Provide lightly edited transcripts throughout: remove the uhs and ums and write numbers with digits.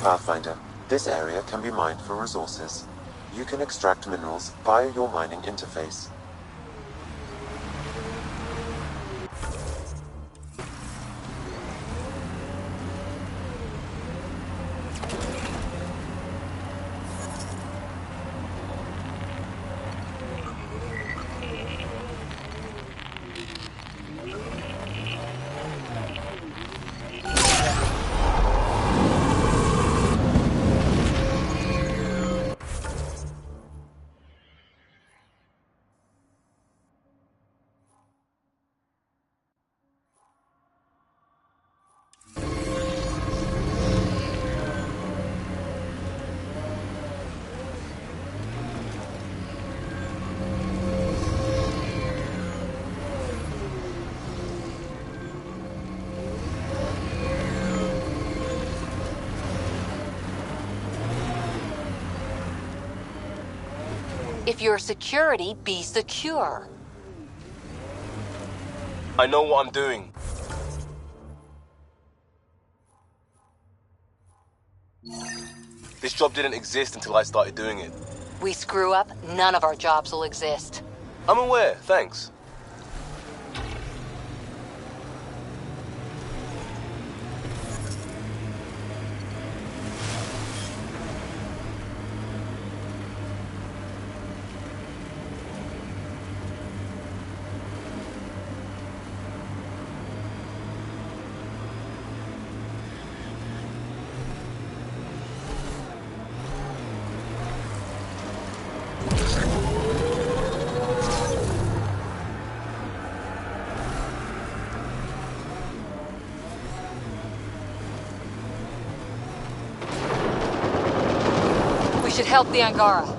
Pathfinder, this area can be mined for resources. You can extract minerals via your mining interface. If you're security, be secure. I know what I'm doing. This job didn't exist until I started doing it. We screw up, none of our jobs will exist. I'm aware, thanks. We should help the Angara.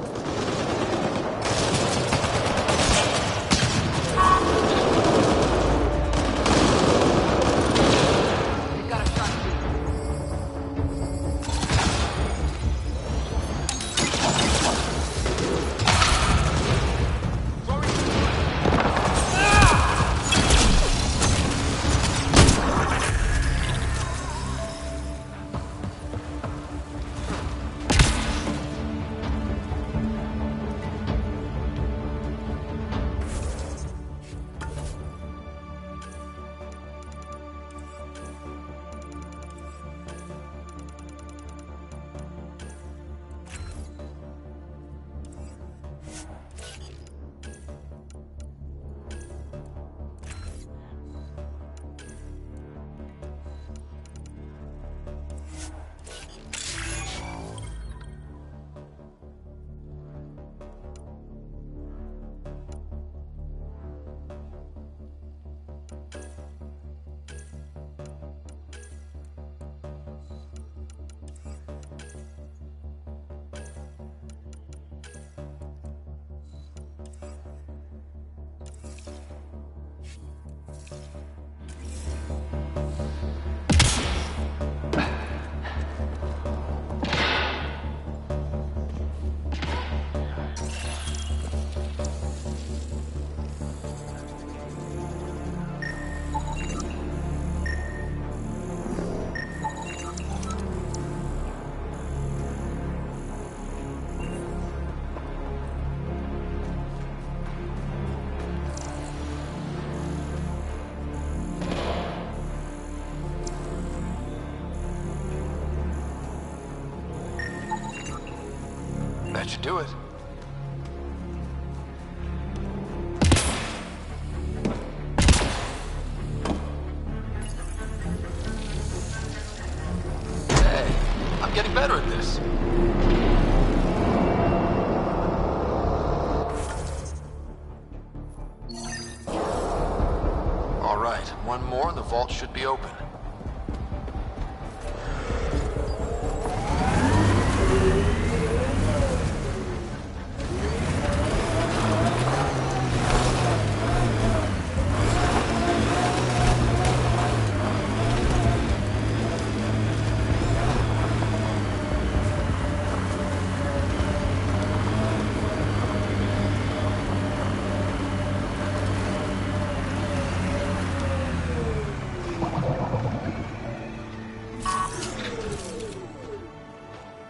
should do it. Hey, I'm getting better at this. All right, one more and the vault should be open.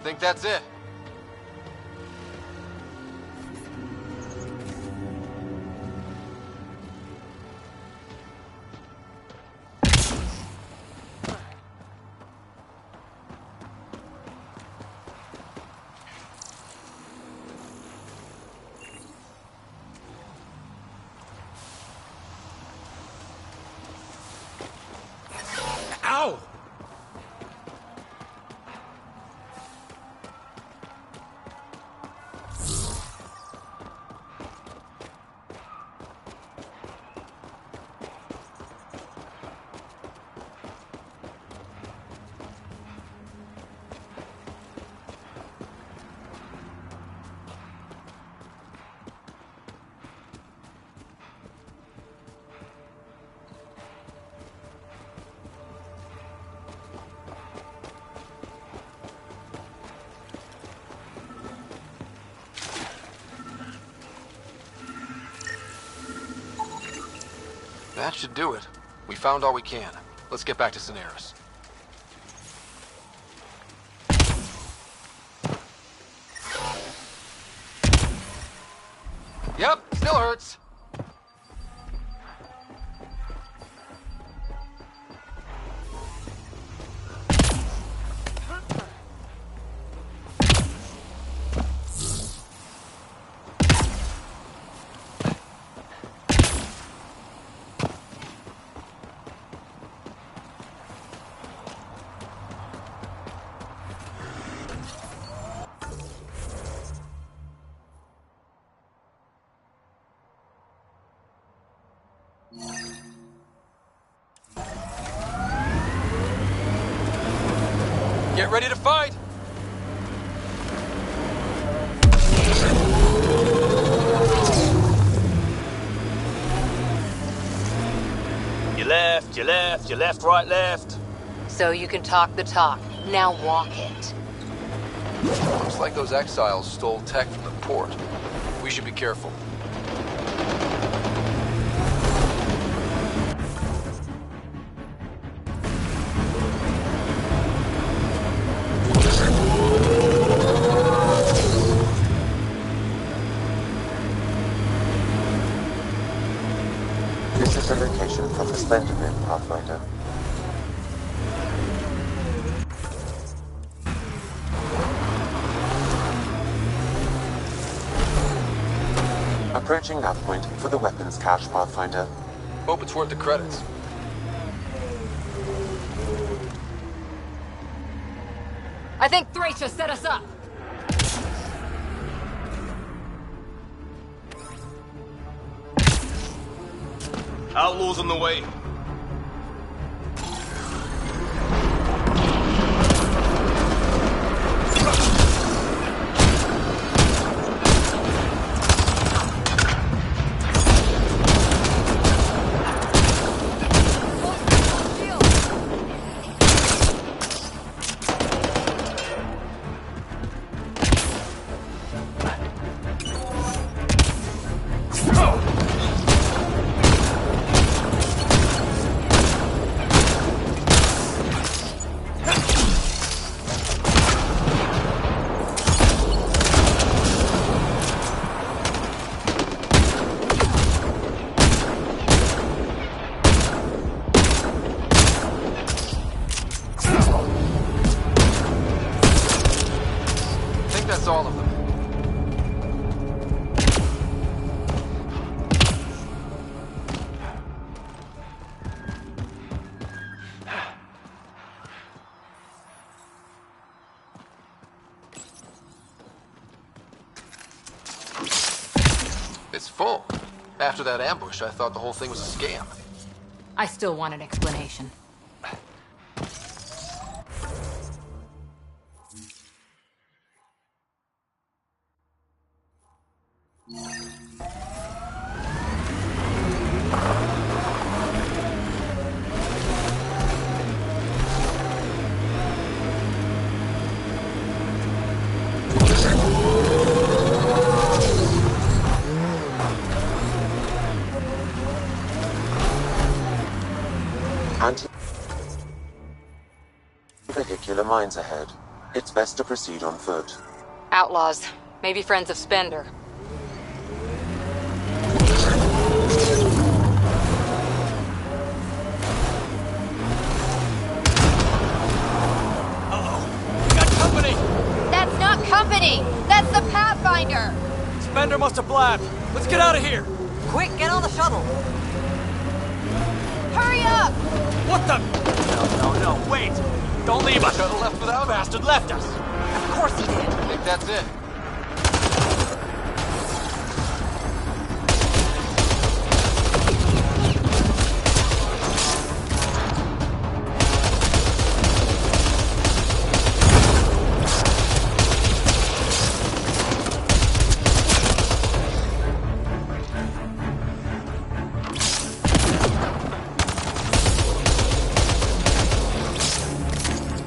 Think that's it? Ow! That should do it. We found all we can. Let's get back to Cineris. Yep, still hurts. Get ready to fight! You left, right, left. So you can talk the talk. Now walk it. Looks like those exiles stole tech from the port. We should be careful. This is the location from the Slenderman, Pathfinder. Approaching nav point for the weapons cache, Pathfinder. Hope it's worth the credits. I think Thracia set us up. Outlaws on the way. home. After that ambush, I thought the whole thing was a scam. I still want an explanation. Anti-vehicular mines ahead. It's best to proceed on foot. Outlaws. Maybe friends of Spender. Got company! That's not company! That's the Pathfinder! Spender must have blabbed. Let's get out of here! Quick, get on the shuttle! Hurry up! What the? No, wait! Don't leave us! Shuttle left without? Bastard left us! Of course he did. I think that's it.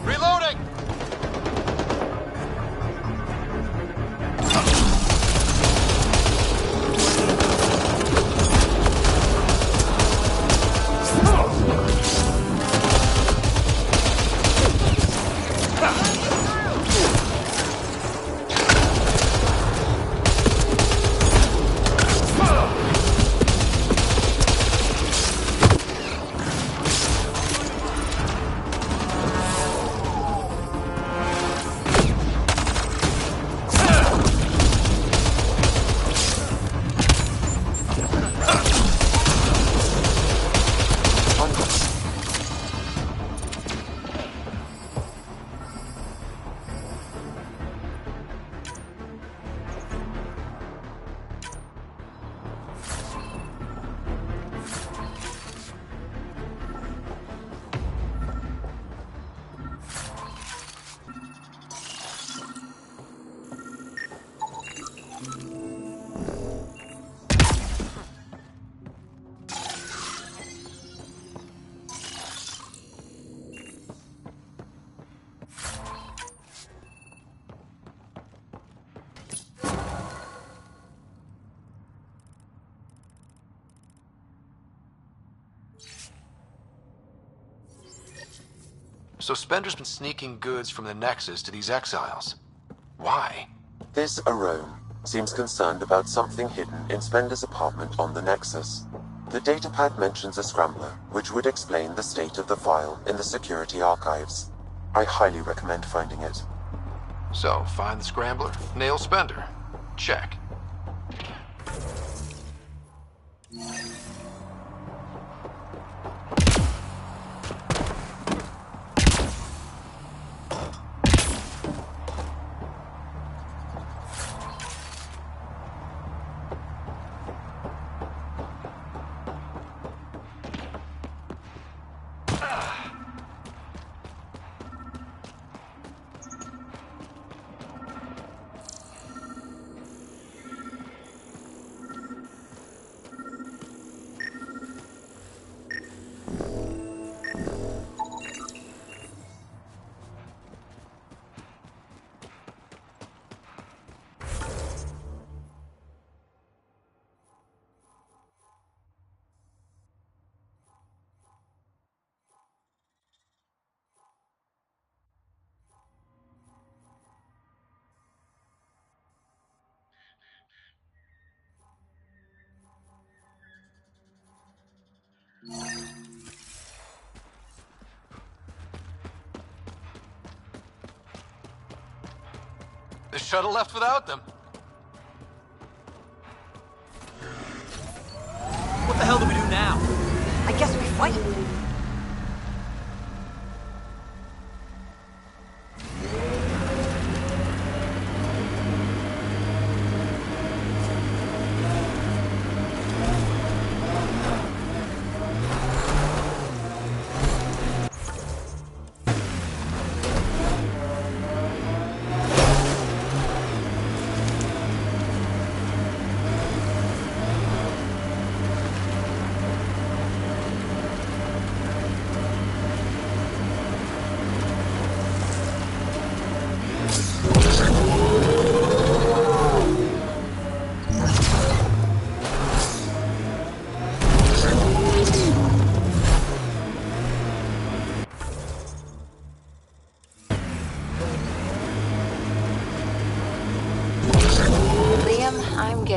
Reloading! So Spender's been sneaking goods from the Nexus to these exiles. Why? This Arome seems concerned about something hidden in Spender's apartment on the Nexus. The datapad mentions a scrambler, which would explain the state of the file in the security archives. I highly recommend finding it. So, find the scrambler, nail Spender. Check. The shuttle left without them. What the hell do we do now? I guess we fight.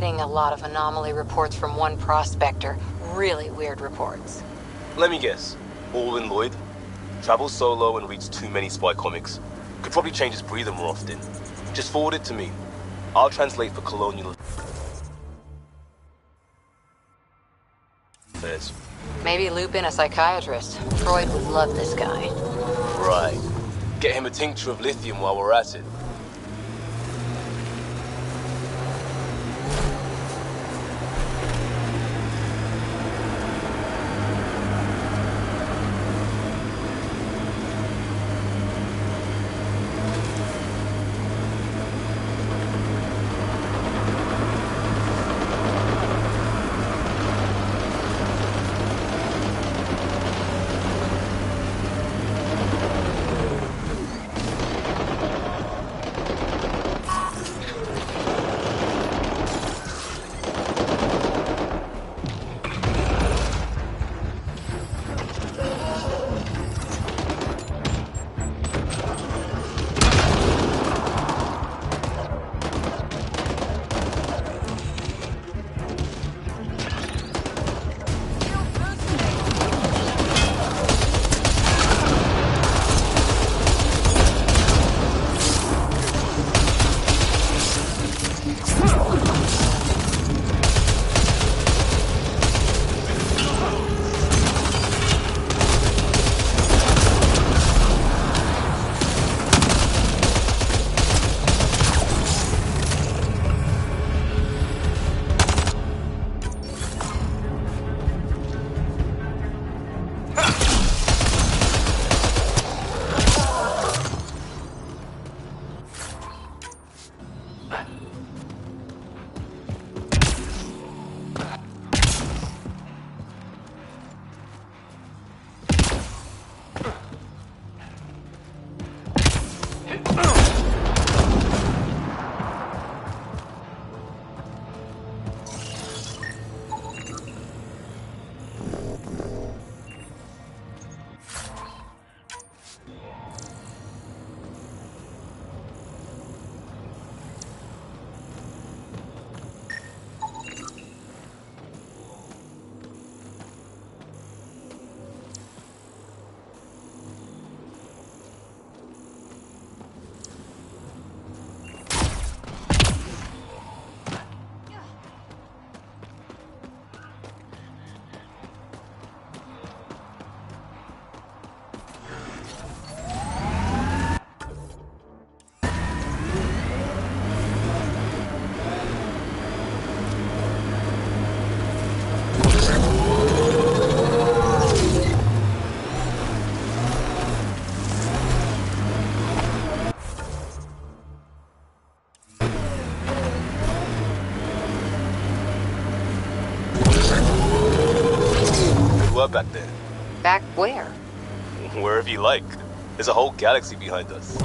getting a lot of anomaly reports from one prospector. Really weird reports. Let me guess. Orwin Lloyd? Travels solo and reads too many spy comics. Could probably change his breather more often. Just forward it to me. I'll translate for colonial affairs. Maybe loop in a psychiatrist. Freud would love this guy. Right. Get him a tincture of lithium while we're at it. Back there. Back where? Wherever you like. There's a whole galaxy behind us.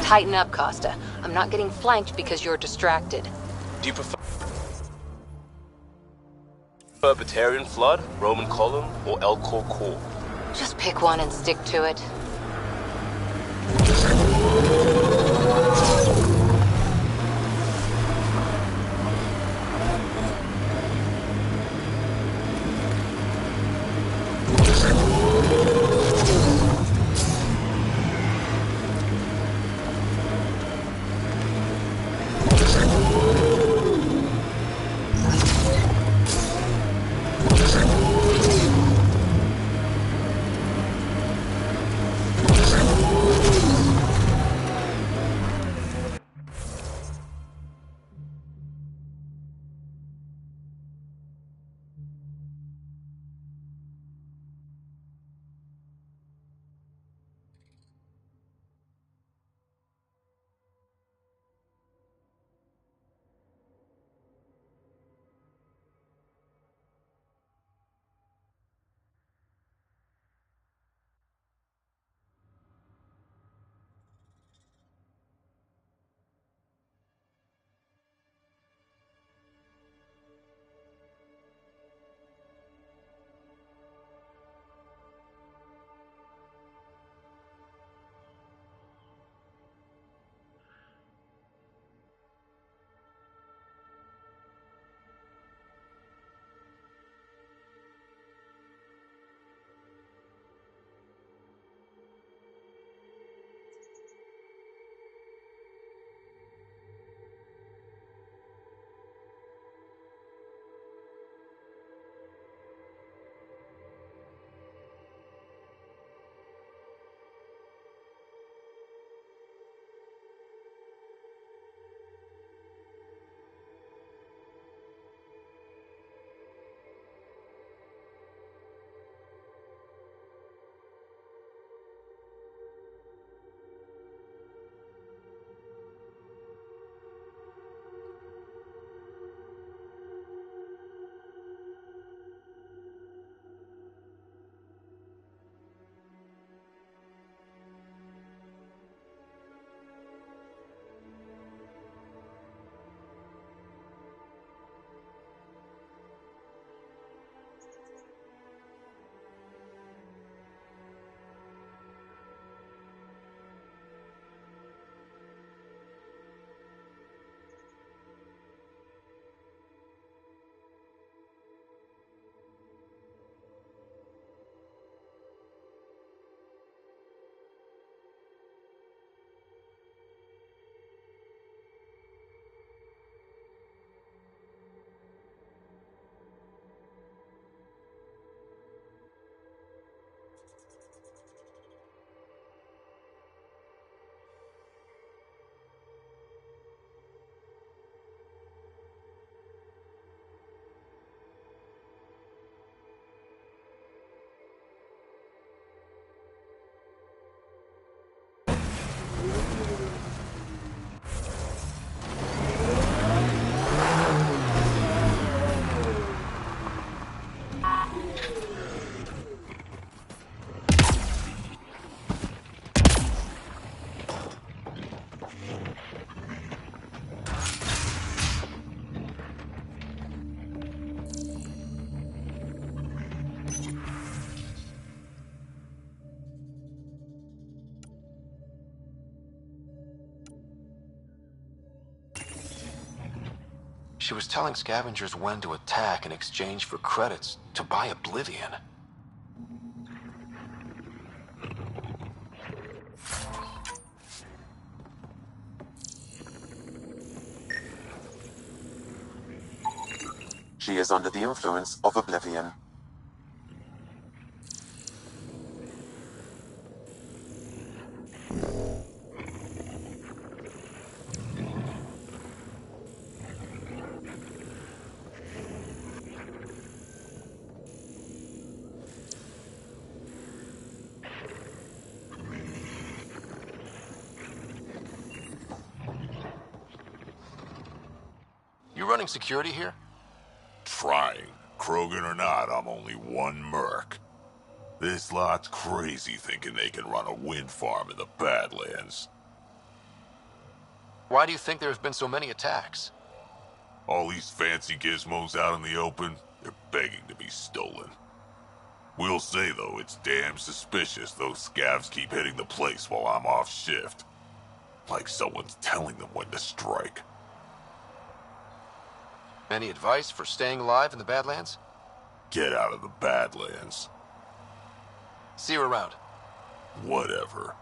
Tighten up, Costa. I'm not getting flanked because you're distracted. Do you prefer Batarian Flood, Roman Column, or Elcor Core? Just pick one and stick to it. She was telling scavengers when to attack in exchange for credits to buy oblivion. She is under the influence of oblivion. You running security here? Trying. Krogan or not, I'm only one merc. This lot's crazy thinking they can run a wind farm in the Badlands. Why do you think there have been so many attacks? All these fancy gizmos out in the open, they're begging to be stolen. We'll say, though, it's damn suspicious those scavs keep hitting the place while I'm off shift. Like someone's telling them when to strike. Any advice for staying alive in the Badlands? Get out of the Badlands. See you around. Whatever.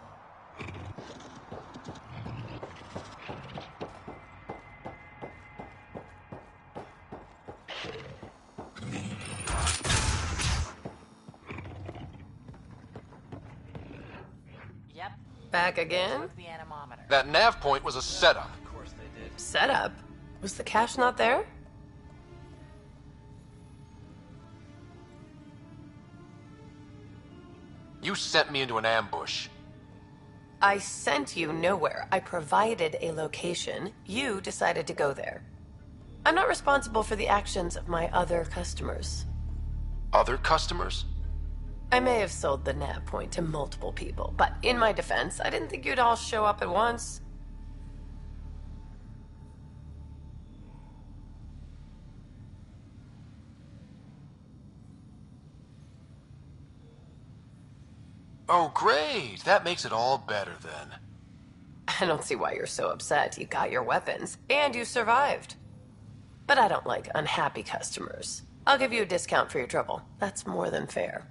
Yep. Back again? The anemometer. That nav point was a setup. Setup? Was the cache not there? You sent me into an ambush. I sent you nowhere. I provided a location. You decided to go there. I'm not responsible for the actions of my other customers. Other customers? I may have sold the nav point to multiple people, but in my defense, I didn't think you'd all show up at once. Oh, great. That makes it all better then. I don't see why you're so upset. You got your weapons, and you survived. But I don't like unhappy customers. I'll give you a discount for your trouble. That's more than fair.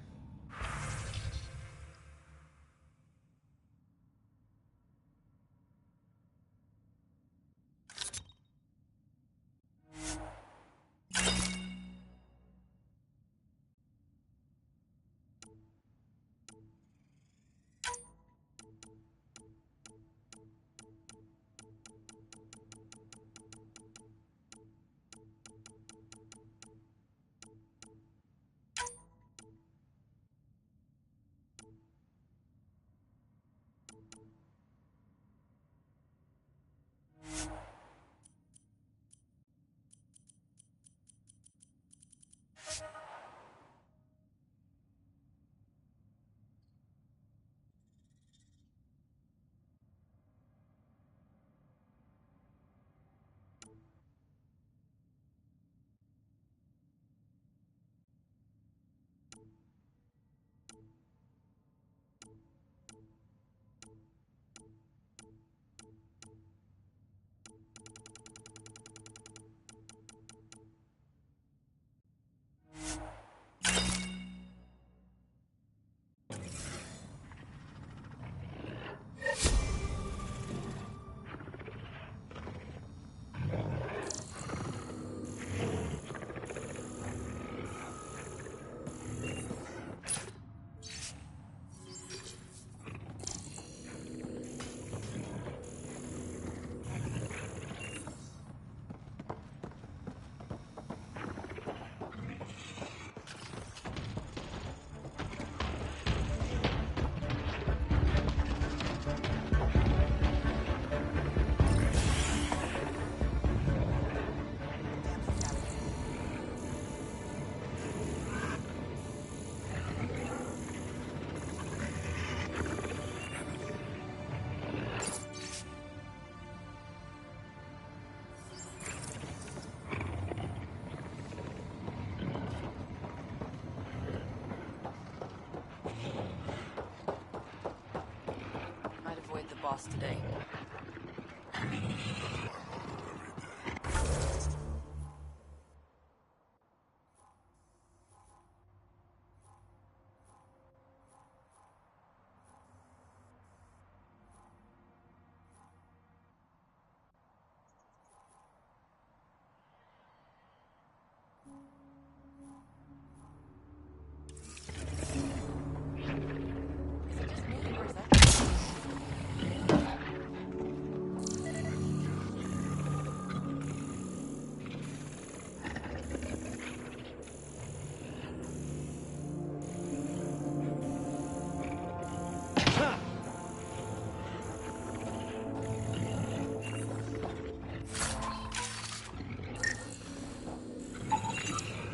Might avoid the boss today.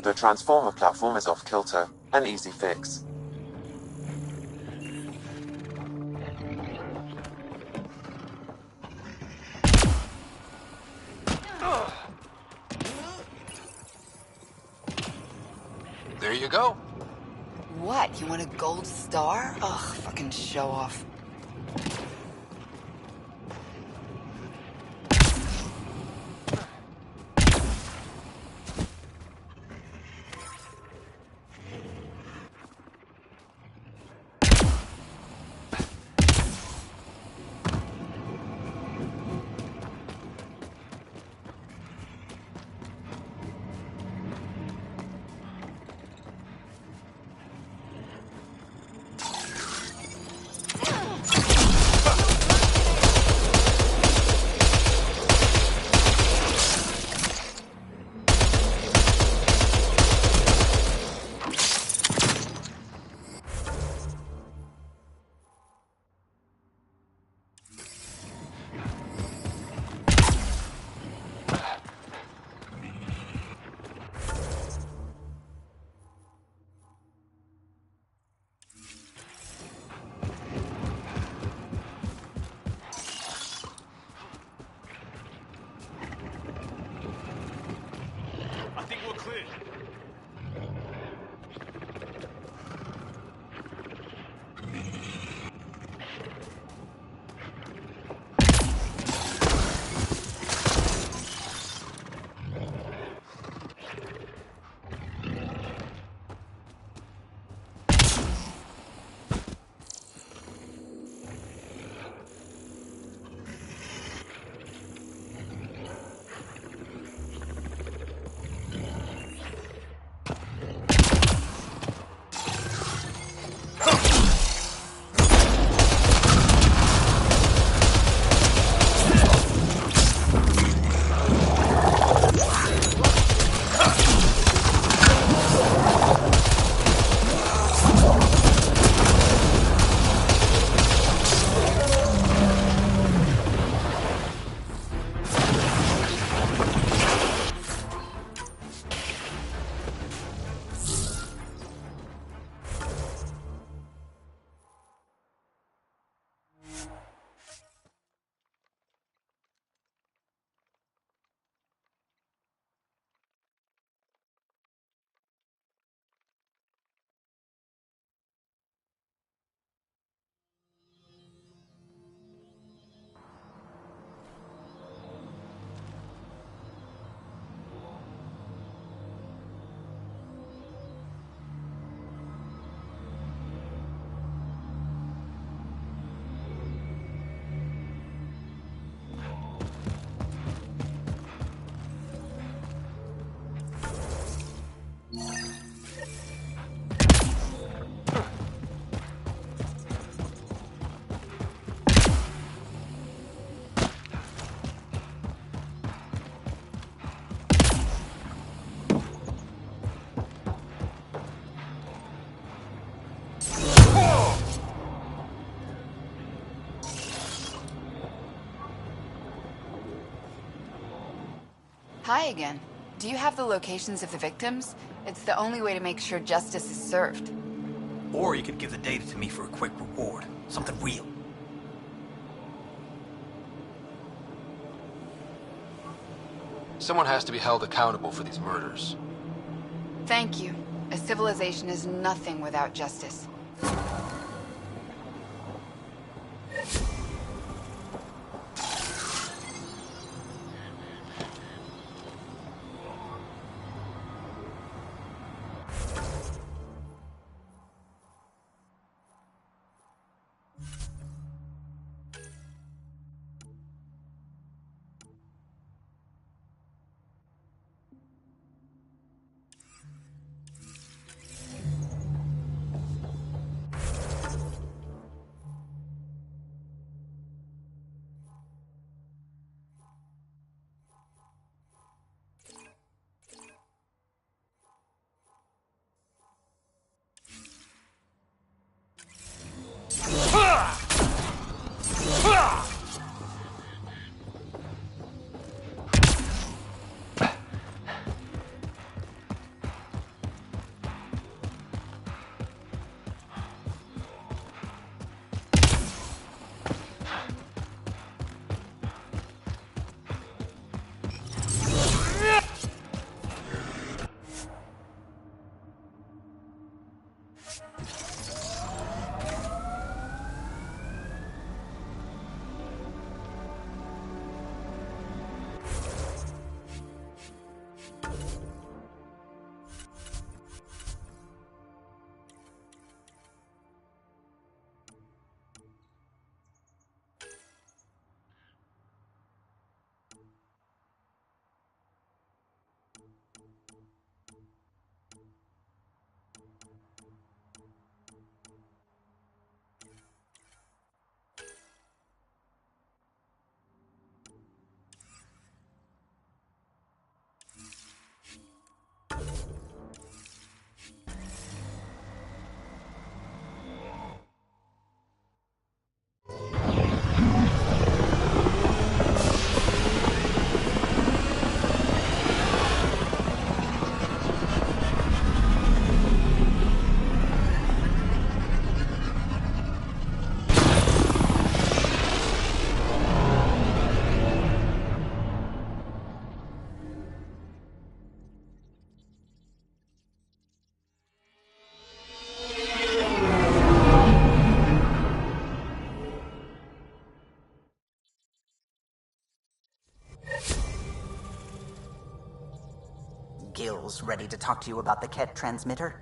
The transformer platform is off kilter, an easy fix. There you go. What? You want a gold star? Ugh, fucking show off. I think we're clear. Hi again. Do you have the locations of the victims? It's the only way to make sure justice is served. Or you could give the data to me for a quick reward. Something real. Someone has to be held accountable for these murders. Thank you. A civilization is nothing without justice. Miles ready to talk to you about the Ket transmitter?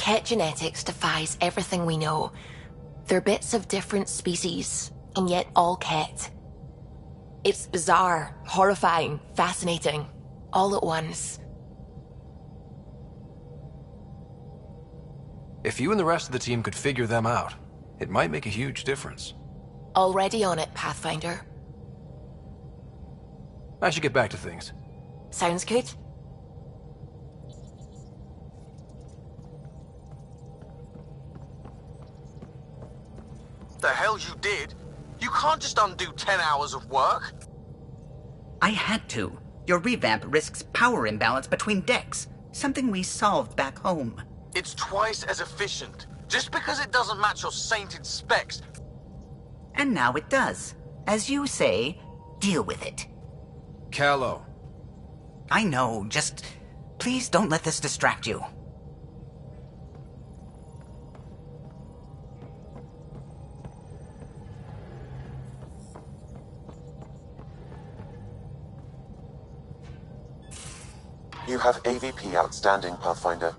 Ket genetics defies everything we know. They're bits of different species, and yet all Ket. It's bizarre, horrifying, fascinating, all at once. If you and the rest of the team could figure them out, it might make a huge difference. Already on it, Pathfinder. I should get back to things. Sounds good? The hell you did? You can't just undo 10 hours of work. I had to. Your revamp risks power imbalance between decks, something we solved back home. It's twice as efficient. Just because it doesn't match your sainted specs. And now it does. As you say, deal with it. Callow. I know, just please don't let this distract you. You have AVP outstanding, Pathfinder.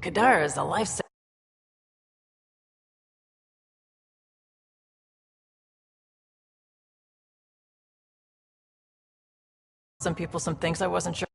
Kadara is a lifesaver. Some people, some things I wasn't sure.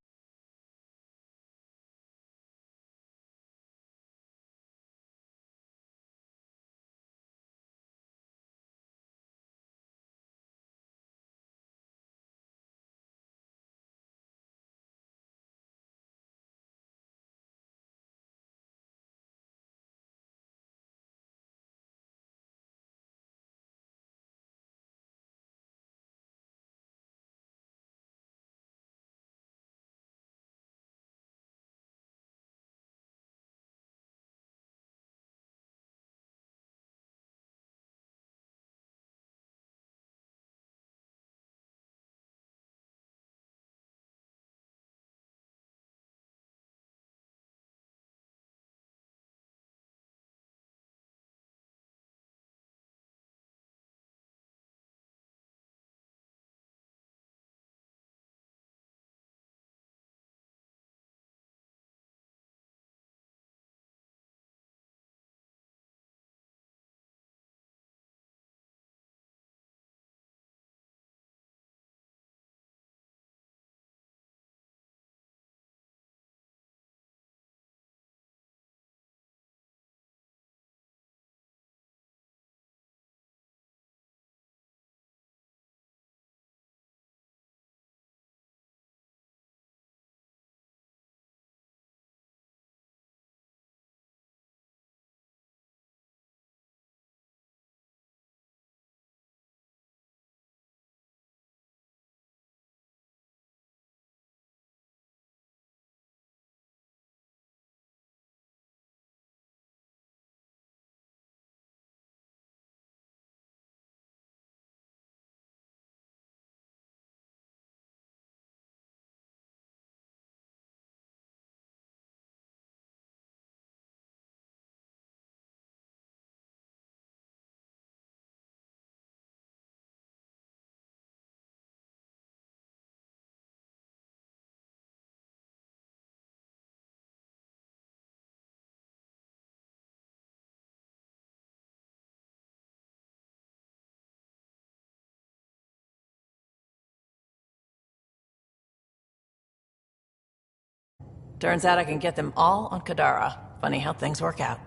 Turns out I can get them all on Kadara. Funny how things work out.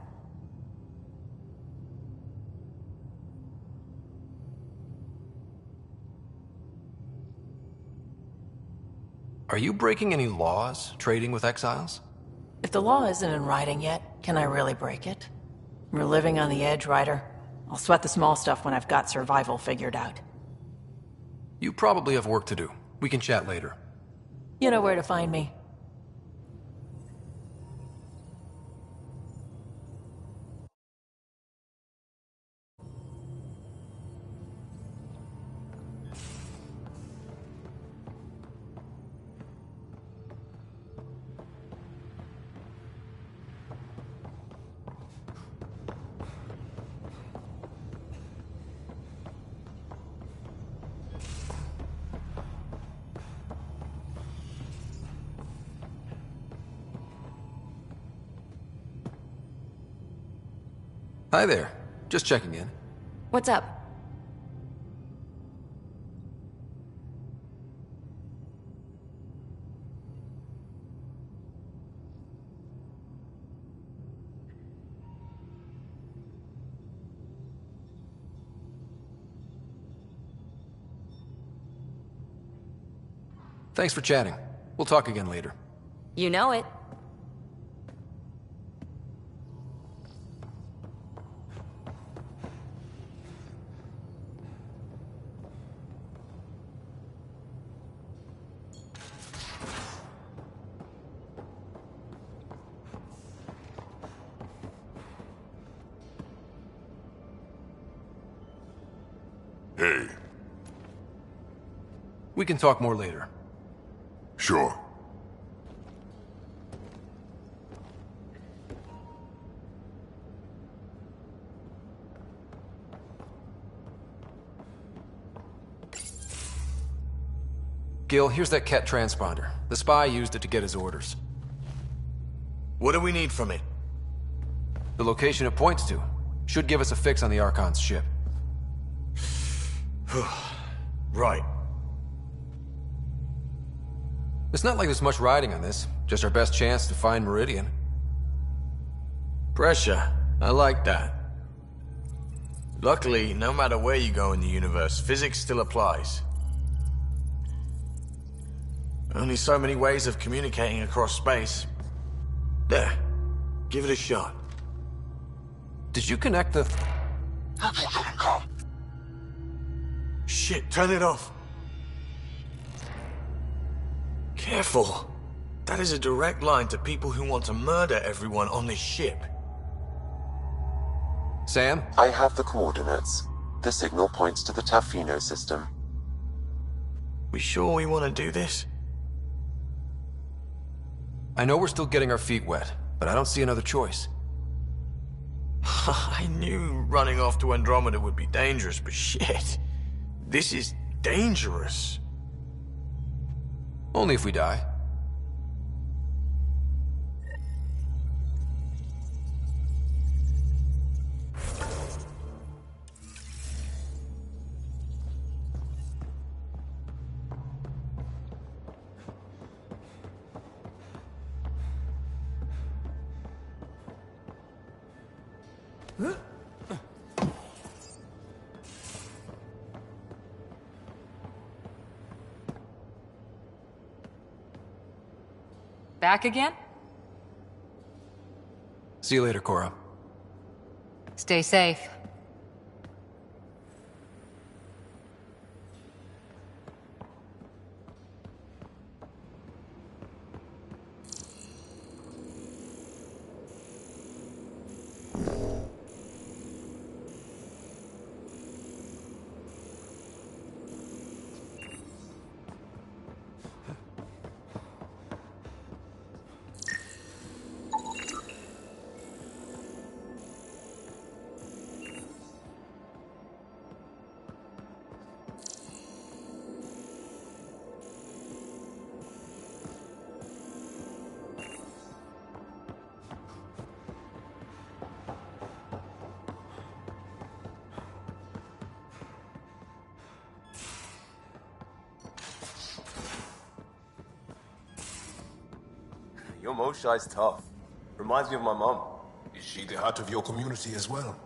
Are you breaking any laws, trading with exiles? If the law isn't in writing yet, can I really break it? We're living on the edge, Ryder. I'll sweat the small stuff when I've got survival figured out. You probably have work to do. We can chat later. You know where to find me. Hi there. Just checking in. What's up? Thanks for chatting. We'll talk again later. You know it. Hey. We can talk more later. Sure. Gil, here's that Ket transponder. The spy used it to get his orders. What do we need from it? The location it points to should give us a fix on the Archon's ship. Right. It's not like there's much riding on this. Just our best chance to find Meridian. Pressure. I like that. Luckily, no matter where you go in the universe, physics still applies. Only so many ways of communicating across space. There. Give it a shot. Did you connect the... Shit, turn it off. Careful. That is a direct line to people who want to murder everyone on this ship. Sam? I have the coordinates. The signal points to the Tafino system. We sure we want to do this? I know we're still getting our feet wet, but I don't see another choice. I knew running off to Andromeda would be dangerous, but shit. This is dangerous. Only if we die. Back again? See you later, Cora. Stay safe. Your Moshai's tough. Reminds me of my mom. Is she the heart of your community as well?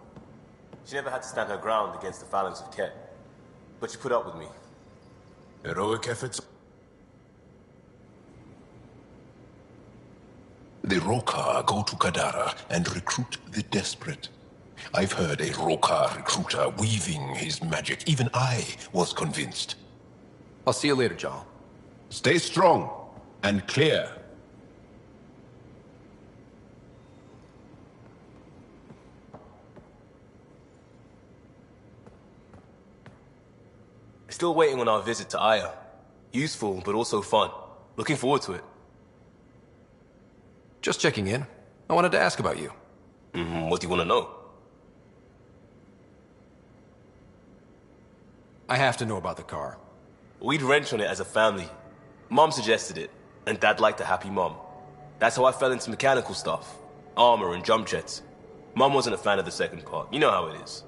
She never had to stand her ground against the phalanx of Ket. But she put up with me. Heroic efforts. The Roka go to Kadara and recruit the desperate. I've heard a Roka recruiter weaving his magic. Even I was convinced. I'll see you later, Jal. Stay strong and clear. Still waiting on our visit to Aya. Useful, but also fun. Looking forward to it. Just checking in. I wanted to ask about you. What do you want to know? I have to know about the car. We'd wrench on it as a family. Mom suggested it, and Dad liked a happy mom. That's how I fell into mechanical stuff. Armor and jump jets. Mom wasn't a fan of the second part. You know how it is.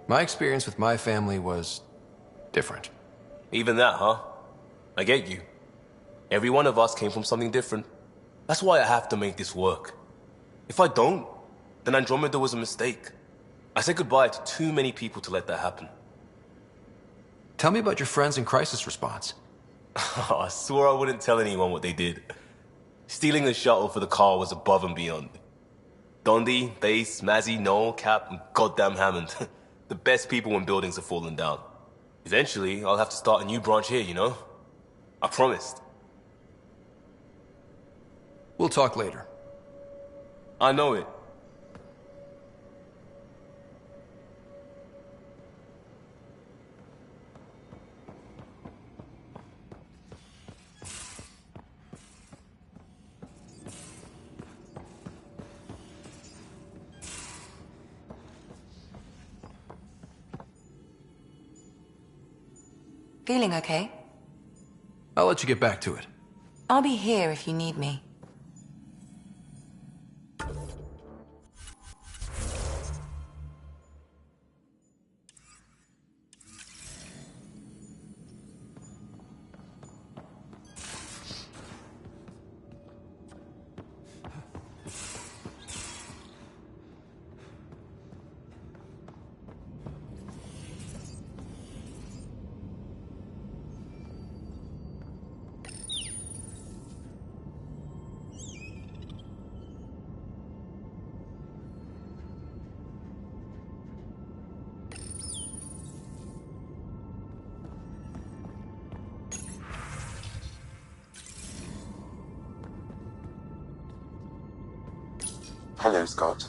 My experience with my family was different. Even that, huh? I get you. Every one of us came from something different. That's why I have to make this work. If I don't, then Andromeda was a mistake. I said goodbye to too many people to let that happen. Tell me about your friends in crisis response. I swore I wouldn't tell anyone what they did. Stealing the shuttle for the car was above and beyond. Dondi, Base, Mazzy, Noel, Cap, and goddamn Hammond. The best people when buildings have fallen down. Eventually, I'll have to start a new branch here, you know? I promised. We'll talk later. I know it. Feeling okay? I'll let you get back to it. I'll be here if you need me. Hello, Scott.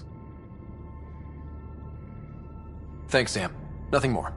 Thanks, Sam. Nothing more.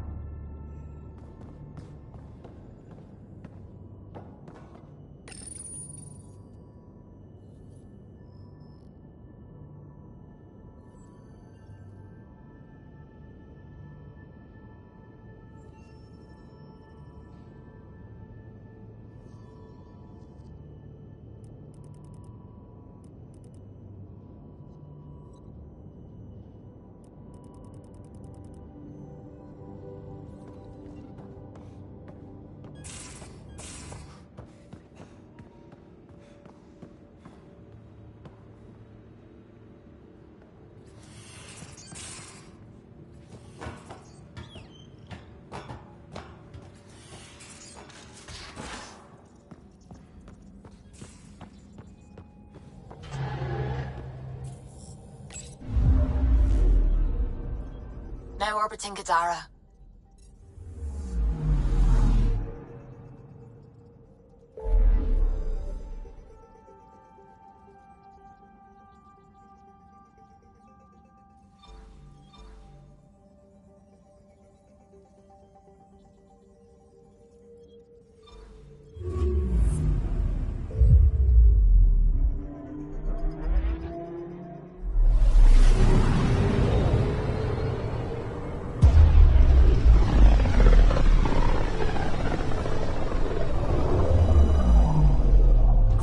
Now orbiting Kadara.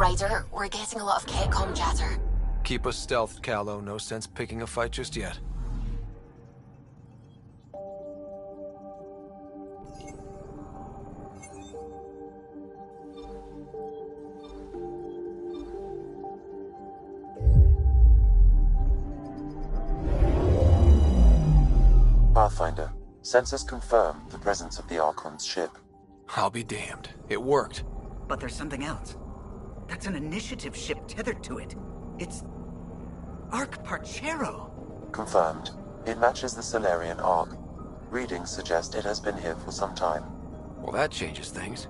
Ryder, we're getting a lot of Ketcom chatter. Keep us stealthed, Callow. No sense picking a fight just yet. Pathfinder, sensors confirm the presence of the Archon's ship. I'll be damned. It worked. But there's something else. That's an initiative ship tethered to it. It's... Arc Parchero. Confirmed. It matches the Solarian Arc. Readings suggest it has been here for some time. Well, that changes things.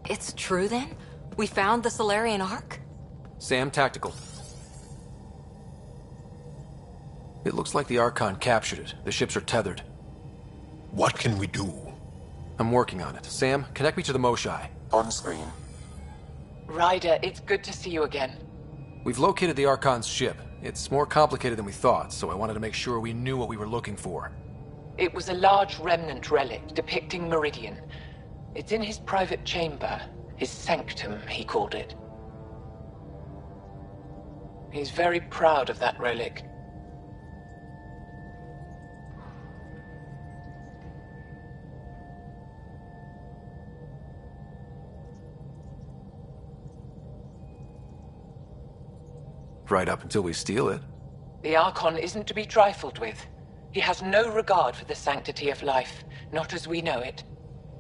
It's true then? We found the Solarian Ark? Sam, tactical. It looks like the Archon captured it. The ships are tethered. What can we do? I'm working on it. Sam, connect me to the Moshai. On screen. Ryder, it's good to see you again. We've located the Archon's ship. It's more complicated than we thought, so I wanted to make sure we knew what we were looking for. It was a large remnant relic depicting Meridian. It's in his private chamber. His sanctum, he called it. He's very proud of that relic. Right up until we steal it. The Archon isn't to be trifled with. He has no regard for the sanctity of life, not as we know it.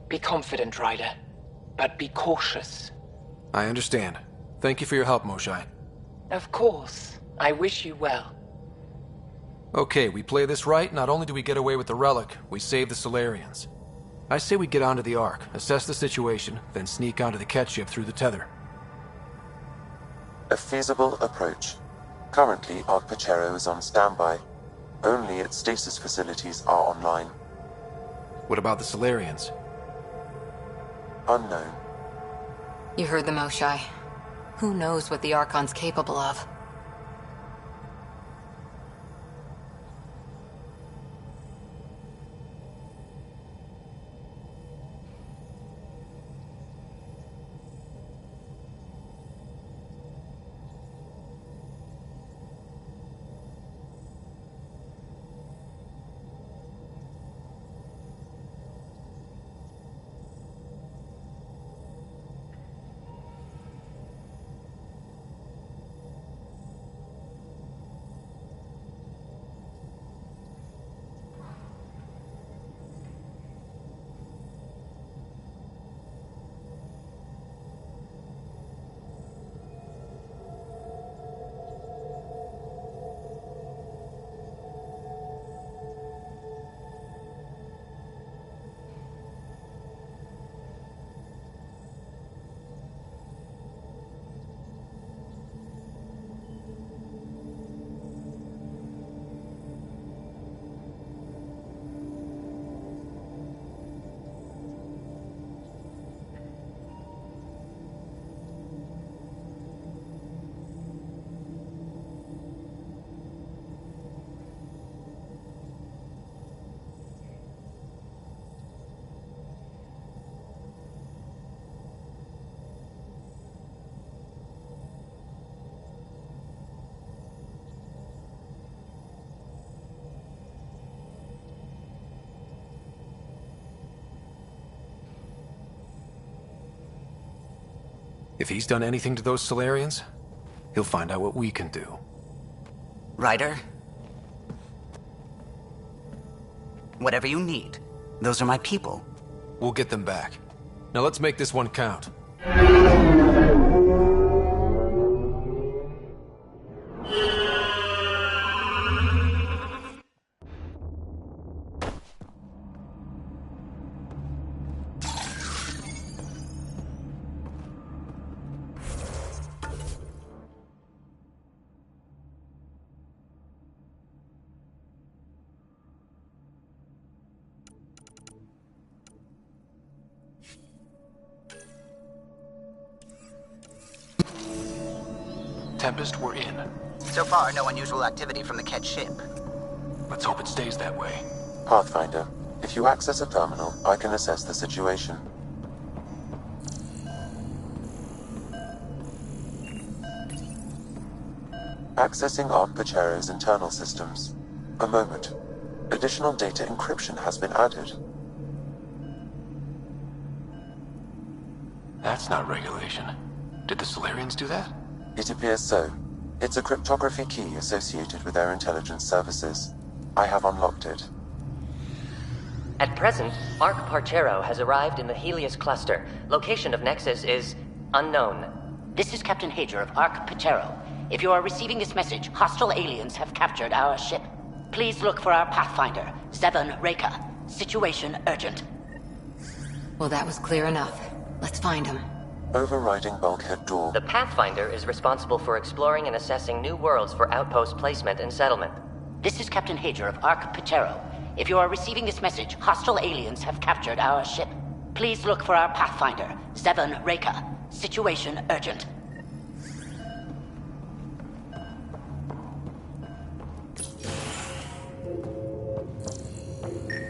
Be confident, Ryder, but be cautious. I understand. Thank you for your help, Moshai. Of course. I wish you well. Okay, we play this right, not only do we get away with the relic, we save the Solarians. I say we get onto the Ark, assess the situation, then sneak onto the catch ship through the tether. A feasible approach. Currently, Ark Pachero is on standby. Only its stasis facilities are online. What about the Solarians? Unknown. You heard the Moshai. Who knows what the Archon's capable of? If he's done anything to those Solarians, he'll find out what we can do. Ryder? Whatever you need. Those are my people. We'll get them back. Now let's make this one count. Tempest, we're in. So far, no unusual activity from the Ket ship. Let's hope it stays that way. Pathfinder, if you access a terminal, I can assess the situation. Accessing Ark Pachero's internal systems. A moment. Additional data encryption has been added. That's not regulation. Did the Solarians do that? It appears so. It's a cryptography key associated with their intelligence services. I have unlocked it. At present, Ark Parchero has arrived in the Helios cluster. Location of Nexus is unknown. This is Captain Hager of Ark Pachero. If you are receiving this message, hostile aliens have captured our ship. Please look for our Pathfinder, Zevon Reka. Situation urgent. Well, that was clear enough. Let's find him. Overriding bulkhead door. The Pathfinder is responsible for exploring and assessing new worlds for outpost placement and settlement. This is Captain Hager of Ark Pachero. If you are receiving this message, hostile aliens have captured our ship. Please look for our Pathfinder, Zevon Reka. Situation urgent.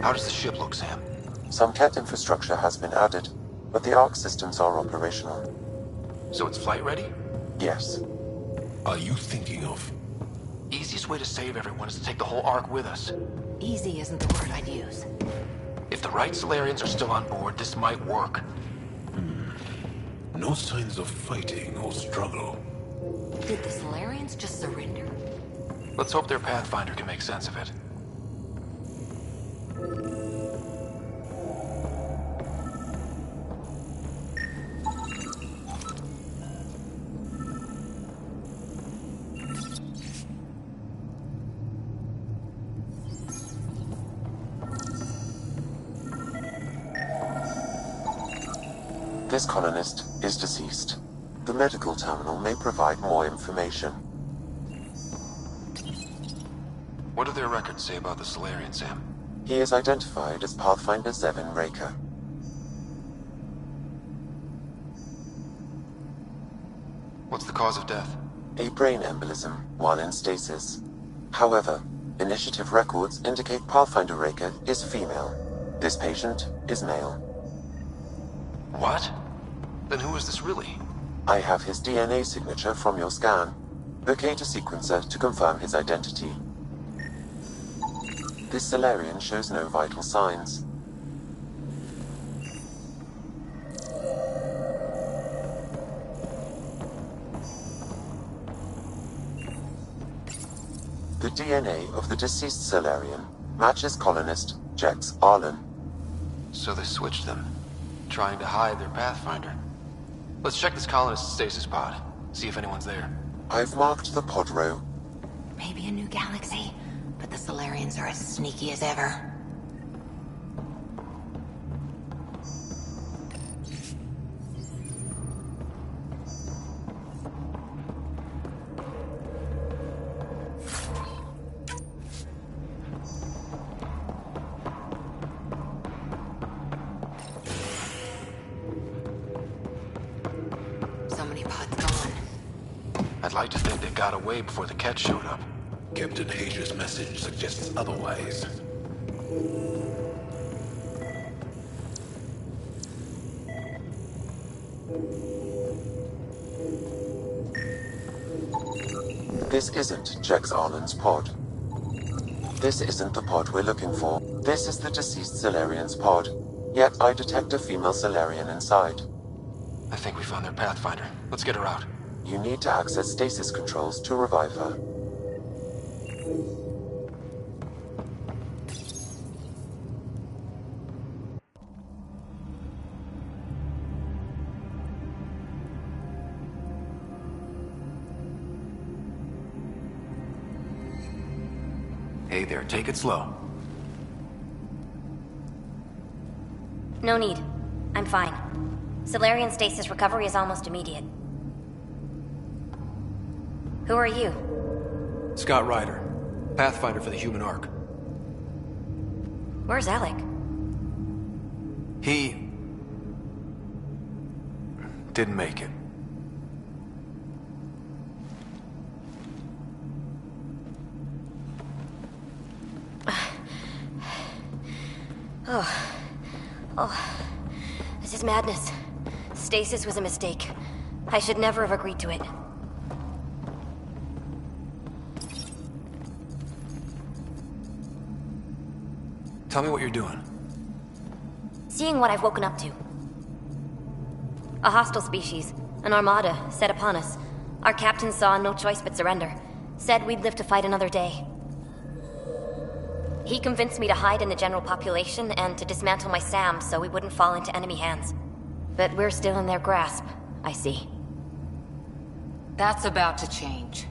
How does the ship look, Sam? Some Ket infrastructure has been added, but the Ark systems are operational. So it's flight ready? Yes. Are you thinking of? Easiest way to save everyone is to take the whole Ark with us. Easy isn't the word I'd use. If the right Solarians are still on board, this might work. No signs of fighting or struggle. Did the Solarians just surrender? Let's hope their Pathfinder can make sense of it. This colonist is deceased. The medical terminal may provide more information. What do their records say about the Solarian, Sam? He is identified as Pathfinder Zevon Reka. What's the cause of death? A brain embolism while in stasis. However, initiative records indicate Pathfinder Reka is female. This patient is male. What? Then who is this really? I have his DNA signature from your scan. Locate a sequencer to confirm his identity. This Solarian shows no vital signs. The DNA of the deceased Solarian matches colonist Jex Arlen. So they switched them, trying to hide their Pathfinder. Let's check this colonist's stasis pod, see if anyone's there. I've marked the pod row. Maybe a new galaxy, but the Solarians are as sneaky as ever. I'd like to think they got away before the Ket showed up. Captain Hager's message suggests otherwise. This isn't Jex Arlen's pod. This isn't the pod we're looking for. This is the deceased Solarian's pod. Yet I detect a female Solarian inside. I think we found their Pathfinder. Let's get her out. You need to access stasis controls to revive her. Hey there, take it slow. No need. I'm fine. Solarian stasis recovery is almost immediate. Who are you? Scott Ryder, Pathfinder for the human Ark. Where's Alec? He didn't make it. Oh, this is madness. Stasis was a mistake. I should never have agreed to it. Tell me what you're doing. Seeing what I've woken up to. A hostile species, an armada, set upon us. Our captain saw no choice but surrender. Said we'd live to fight another day. He convinced me to hide in the general population and to dismantle my SAM so we wouldn't fall into enemy hands. But we're still in their grasp, I see. That's about to change.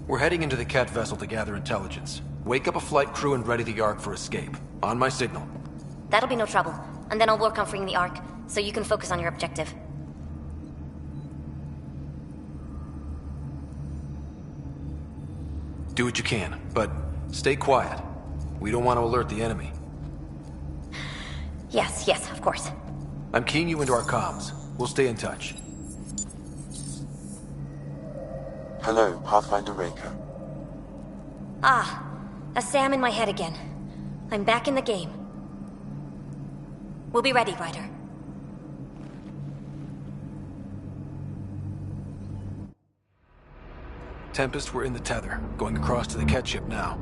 We're heading into the Ket vessel to gather intelligence. Wake up a flight crew and ready the Ark for escape. On my signal. That'll be no trouble. And then I'll work on freeing the Ark, so you can focus on your objective. Do what you can, but stay quiet. We don't want to alert the enemy. Yes, of course. I'm keying you into our comms. We'll stay in touch. Hello, Pathfinder Raker. Ah, a Sam in my head again. I'm back in the game. We'll be ready, Ryder. Tempest, we're in the tether, going across to the catch ship now.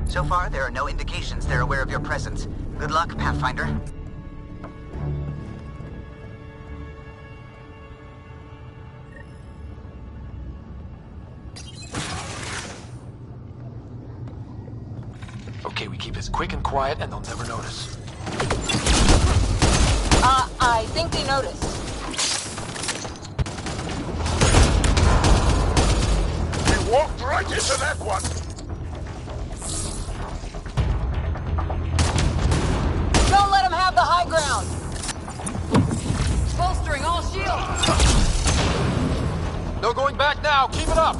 So far, there are no indications they're aware of your presence. Good luck, Pathfinder. Okay, we keep this quick and quiet, and they'll never notice. I think they noticed. You walked right into that one! Don't let them have the high ground! Bolstering all shields! No going back now! Keep it up!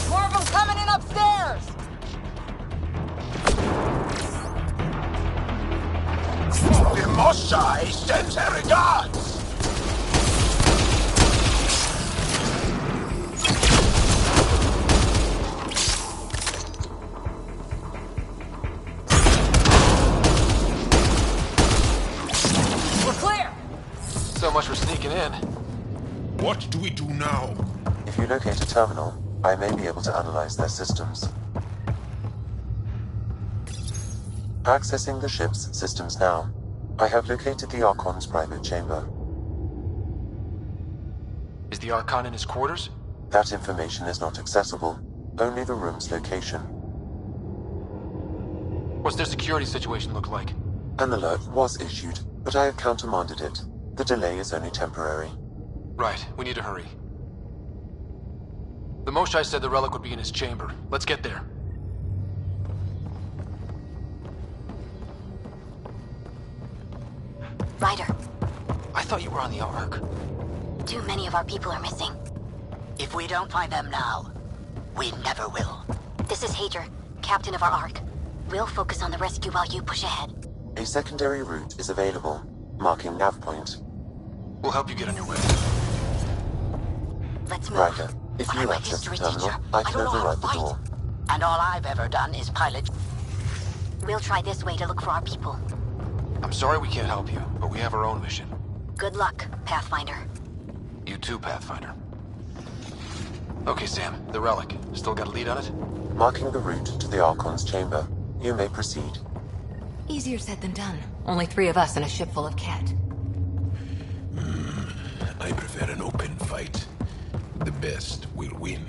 More of them coming in upstairs! The Moshai sends her regards! So much for sneaking in. What do we do now? If you locate a terminal, I may be able to analyze their systems. Accessing the ship's systems now. I have located the Archon's private chamber. Is the Archon in his quarters? That information is not accessible. Only the room's location. What's their security situation look like? An alert was issued, but I have countermanded it. The delay is only temporary. Right, we need to hurry. The Moshai said the relic would be in his chamber. Let's get there. Ryder. I thought you were on the Ark. Too many of our people are missing. If we don't find them now, we never will. This is Hager, captain of our Ark. We'll focus on the rescue while you push ahead. A secondary route is available, marking nav point. We'll help you get on your way. Let's move. Ryder, if you access the terminal, I can override the door. And all I've ever done is pilot. We'll try this way to look for our people. I'm sorry we can't help you, but we have our own mission. Good luck, Pathfinder. You too, Pathfinder. Okay, Sam, the relic. Still got a lead on it? Marking the route to the Archon's chamber. You may proceed. Easier said than done. Only 3 of us and a ship full of cat. I prefer an open fight. The best will win.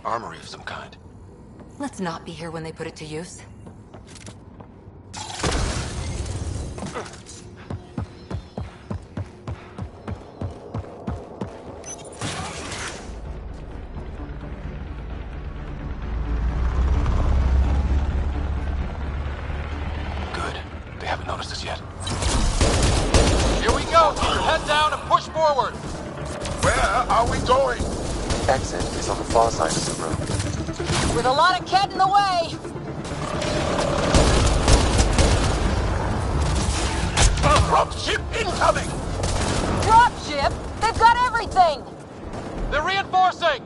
Armory of some kind. Let's not be here when they put it to use. Good. They haven't noticed us yet. Here we go! Keep your head down and push forward! Where are we going? Exit is on the far side of the room. With a lot of cat in the way! Dropship incoming! Dropship? They've got everything! They're reinforcing!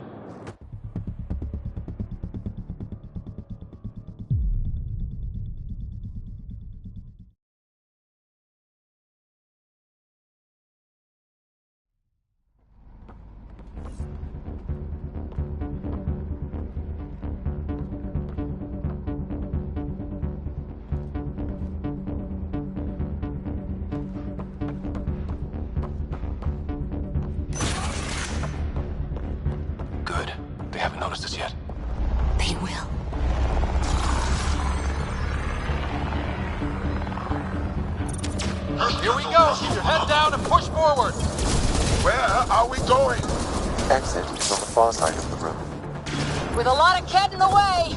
forward! Where are we going? Exit is on the far side of the room. With a lot of Ket in the way!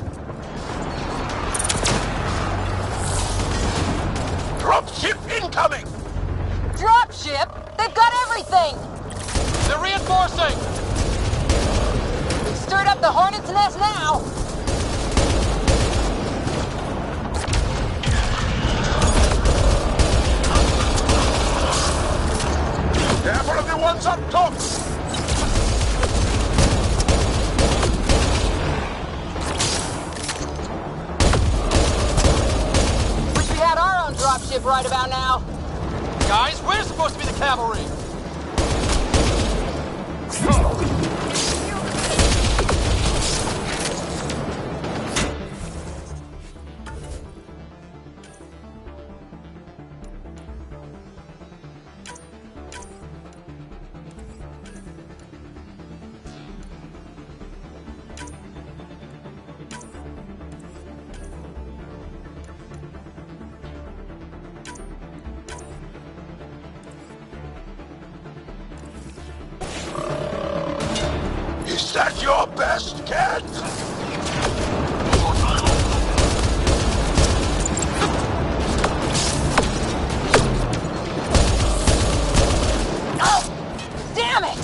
Dropship incoming! Dropship? They've got everything! They're reinforcing! We've stirred up the hornet's nest now! Careful of the ones up top! Wish we had our own dropship right about now. Guys, we're supposed to be the cavalry! Is that your best, cat? Oh! Damn it!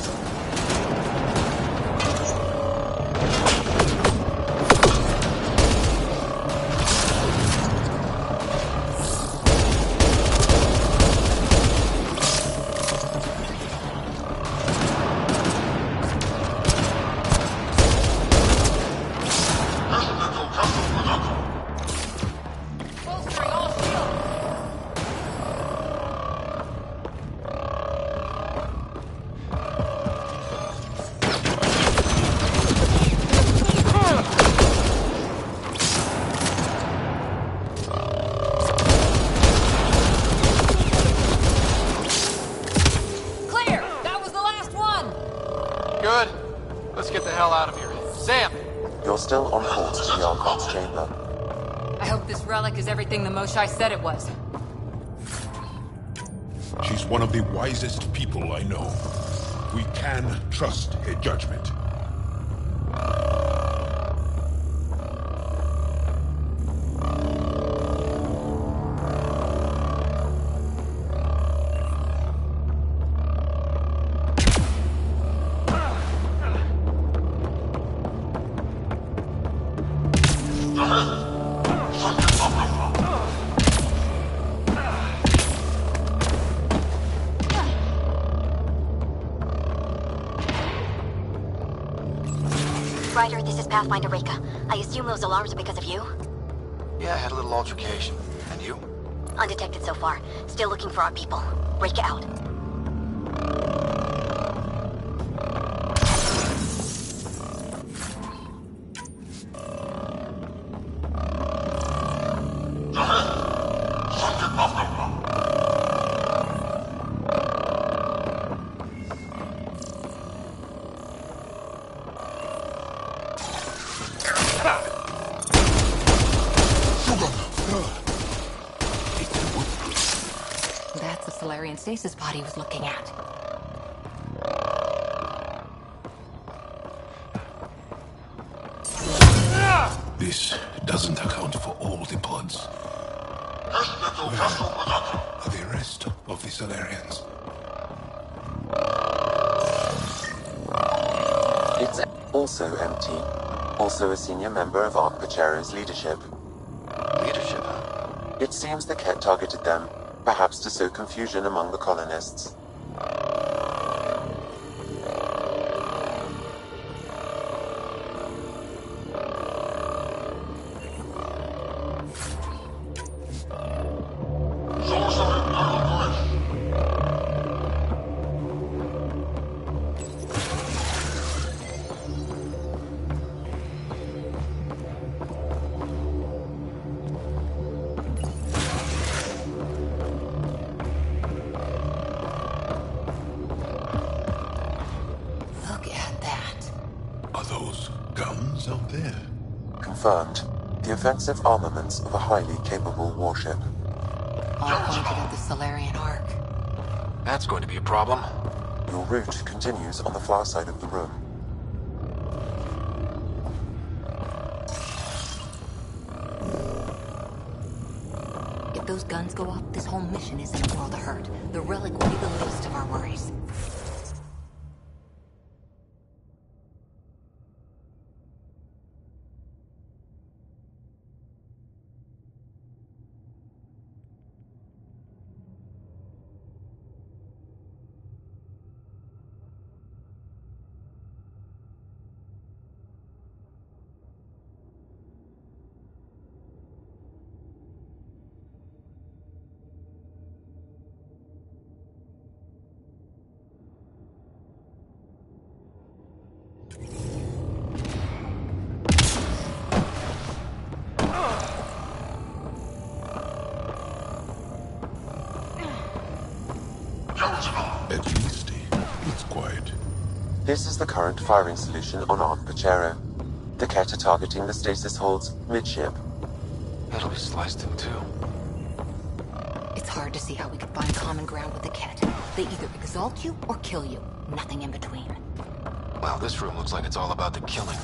Good. Let's get the hell out of here. Sam! You're still on course to the Archon's chamber. I hope this relic is everything the Moshai said it was. She's one of the wisest people I know. We can trust her judgment. Ryder, this is Pathfinder Reka. I assume those alarms are because of you? Yeah, I had a little altercation. And you? Undetected so far. Still looking for our people. Reka out. That's the Solarian stasis pod he was looking at. This doesn't account for all the pods. Where are the rest of the Solarians? It's also empty. Also a senior member of Ark Pachero's leadership. Leadership, huh? It seems the Ket targeted them, perhaps to sow confusion among the colonists. Out there. Confirmed. The offensive armaments of a highly capable warship. All pointed at the Solarian Ark. That's going to be a problem. Your route continues on the far side of the room. If those guns go off, this whole mission is in a world of hurt. The relic will be the least of our worries. At least it's quiet. This is the current firing solution on Ark Pachero. The Ket are targeting the stasis holds midship. It'll be sliced in two. It's hard to see how we could find common ground with the Ket. They either exalt you or kill you. Nothing in between. Wow, this room looks like it's all about the killing.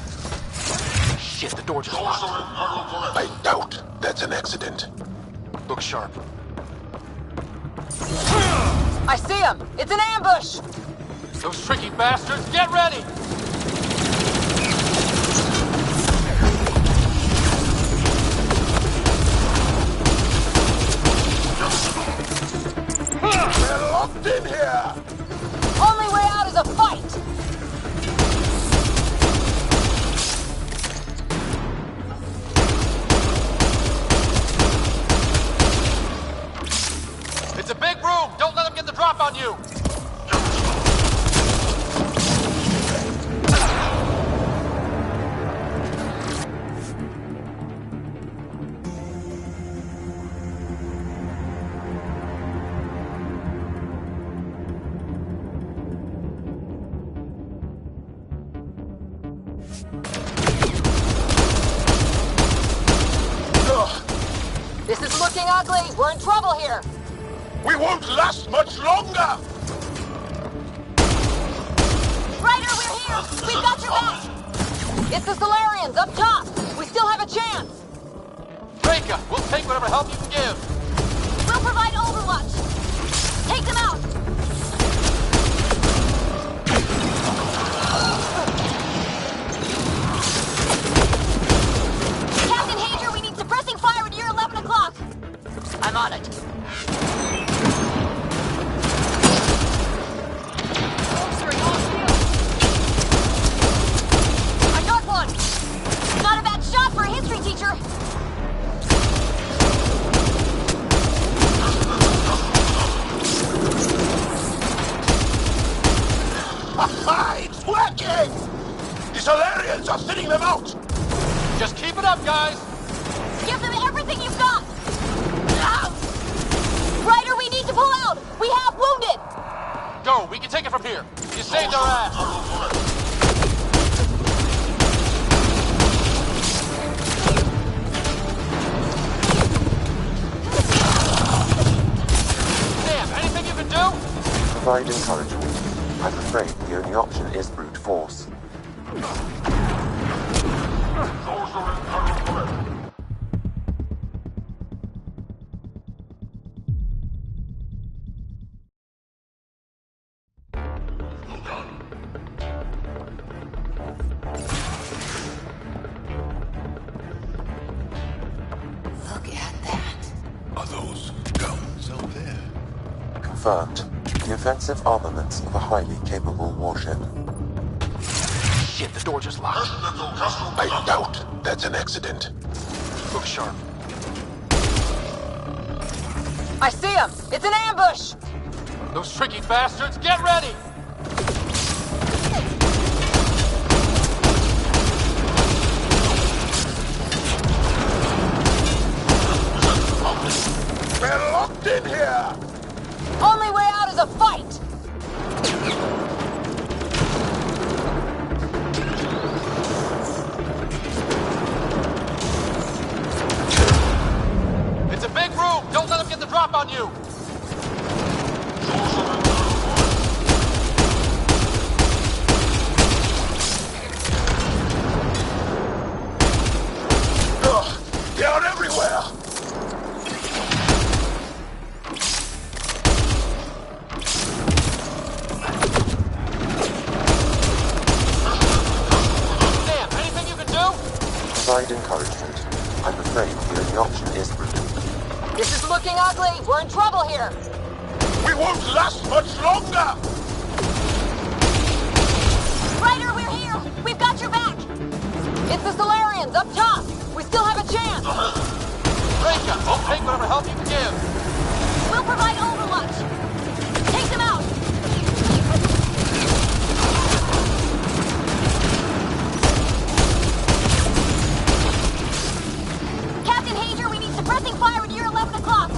Shit, the door just locked. I doubt that's an accident. Look sharp. I see him! It's an ambush! Those tricky bastards, get ready! We're locked in here! Only way out is a fight! It's a big room! Don't let them get the drop on you! This is looking ugly! We're in trouble here! We won't last much longer! Ryder, we're here! We've got your back! It's the Solarians, up top! We still have a chance! Reka, we'll take whatever help you can give! We'll provide overwatch! Take them out! Captain Hager, we need suppressing fire at year 11 o'clock! I'm on it. I got one! Not a bad shot for a history teacher! Aha! It's working! The Solarians are thinning them out! Just keep it up, guys! Give them everything you've got! Ryder, we need to pull out! We have wounded! Go, we can take it from here. You saved our ass! Sam, anything you can do? Provide encouragement. I'm afraid the only option is brute force. Look at that. Are those guns out there? Confirmed. The offensive armaments of a highly capable warship. Shit, the door just locked. I doubt that's an accident. Look sharp. I see him! It's an ambush! Those tricky bastards, get ready! We're locked in here! Only way out is a fight! It's a big room! Don't let them get the drop on you! looking ugly. We're in trouble here. We won't last much longer! Ryder, we're here. We've got your back. It's the Solarians up top. We still have a chance. Reka, we'll take whatever help you can give. We'll provide overwatch. Take them out. Captain Hager, we need suppressing fire near 11 o'clock.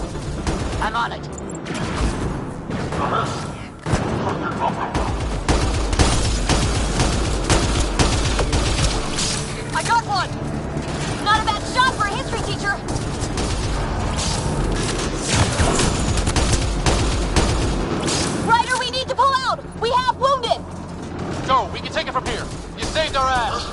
I'm on it. I got one. Not a bad shot for a history teacher. Ryder, we need to pull out. We have wounded. Go, we can take it from here. You saved our ass.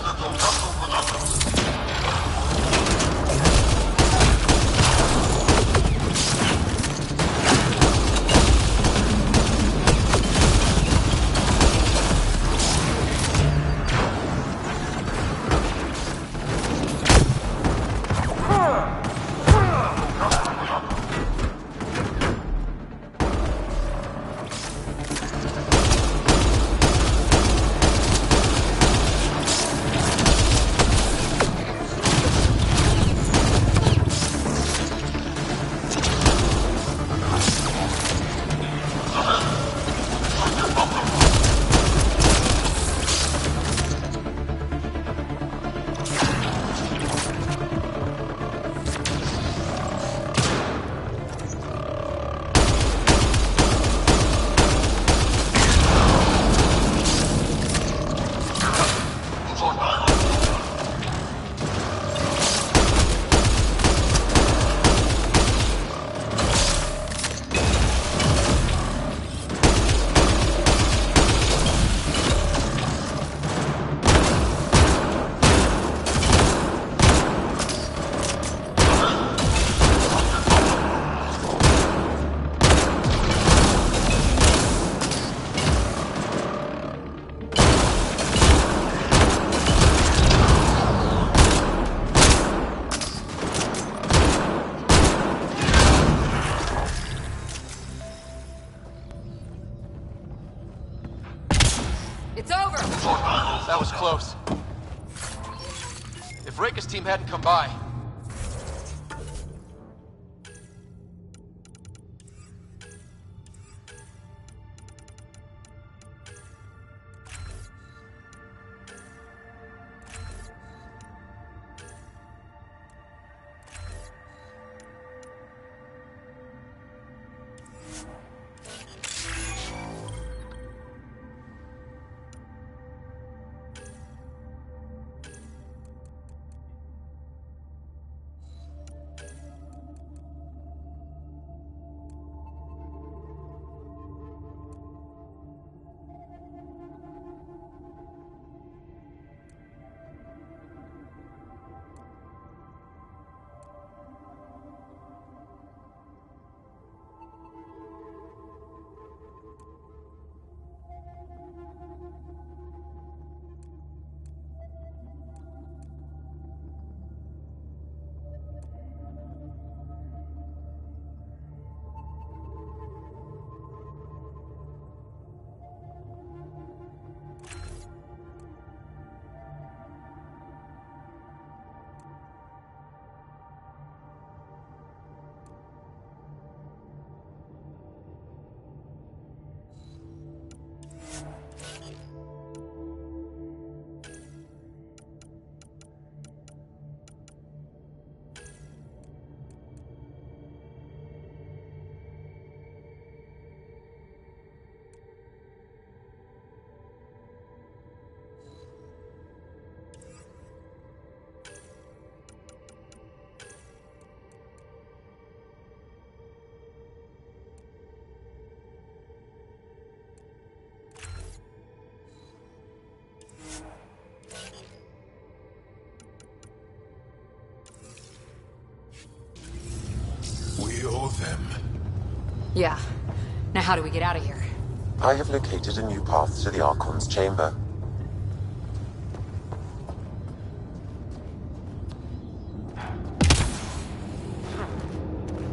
It's over. That was close. If Reka's team hadn't come by, We owe them. Yeah. Now how do we get out of here? I have located a new path to the Archon's chamber.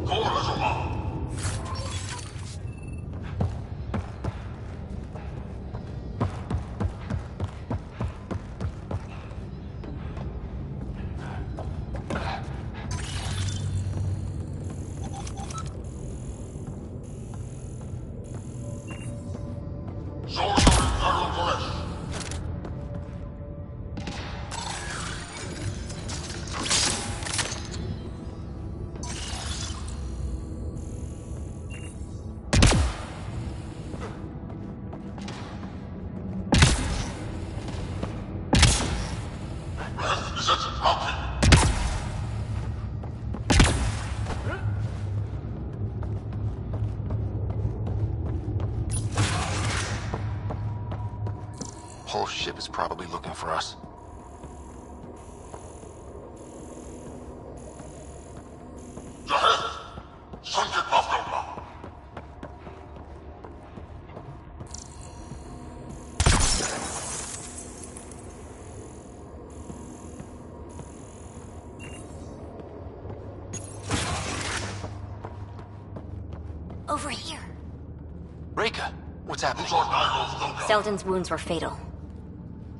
Chorus whole ship is probably looking for us. Over here. Reka, what's happening? Selden's wounds were fatal.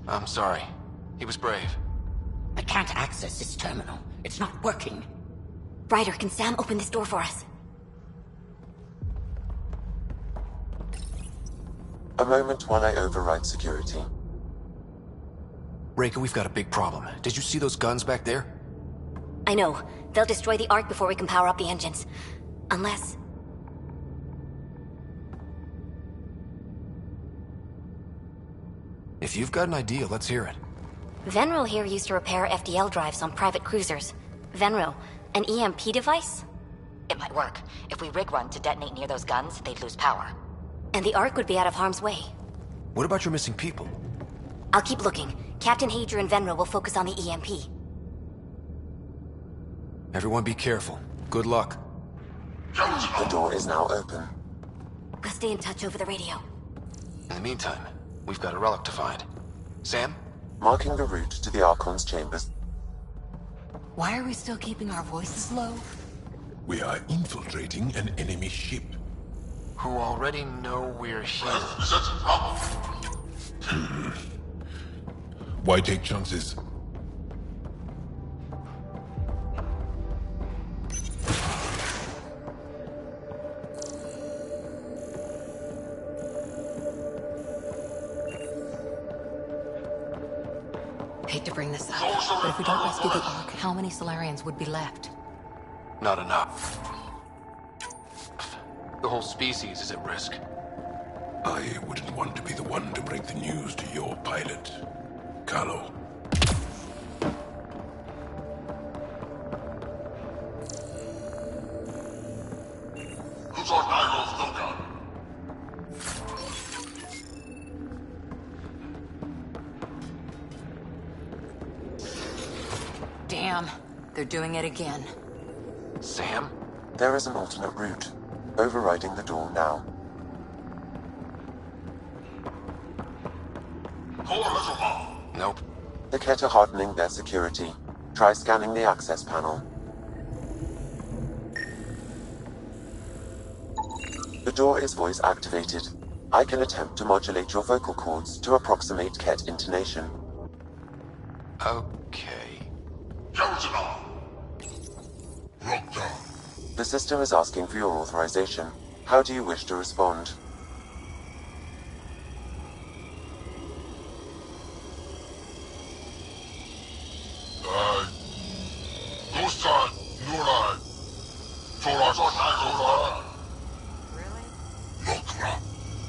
I'm sorry. He was brave. I can't access this terminal. It's not working. Ryder, can Sam open this door for us? A moment while I override security. Reka, we've got a big problem. Did you see those guns back there? I know. They'll destroy the Ark before we can power up the engines. Unless... If you've got an idea, let's hear it. Venril here used to repair FDL drives on private cruisers. Venril, an EMP device? It might work. If we rig one to detonate near those guns, they'd lose power. And the Ark would be out of harm's way. What about your missing people? I'll keep looking. Captain Hadrian and Venril will focus on the EMP. Everyone be careful. Good luck. The door is now open. We'll stay in touch over the radio. In the meantime, we've got a relic to find. Sam? Marking the route to the Archon's chambers. Why are we still keeping our voices low? We are infiltrating an enemy ship. Who already know we're here. Why take chances? Hate to bring this up, but if we don't rescue the Ark, how many Solarians would be left? Not enough. The whole species is at risk. I wouldn't want to be the one to break the news to your pilot, Carlo. Damn, they're doing it again. Sam? There is an alternate route. Overriding the door now. Nope. The Ket are hardening their security. Try scanning the access panel. The door is voice activated. I can attempt to modulate your vocal cords to approximate Ket intonation. Okay. The system is asking for your authorization. How do you wish to respond?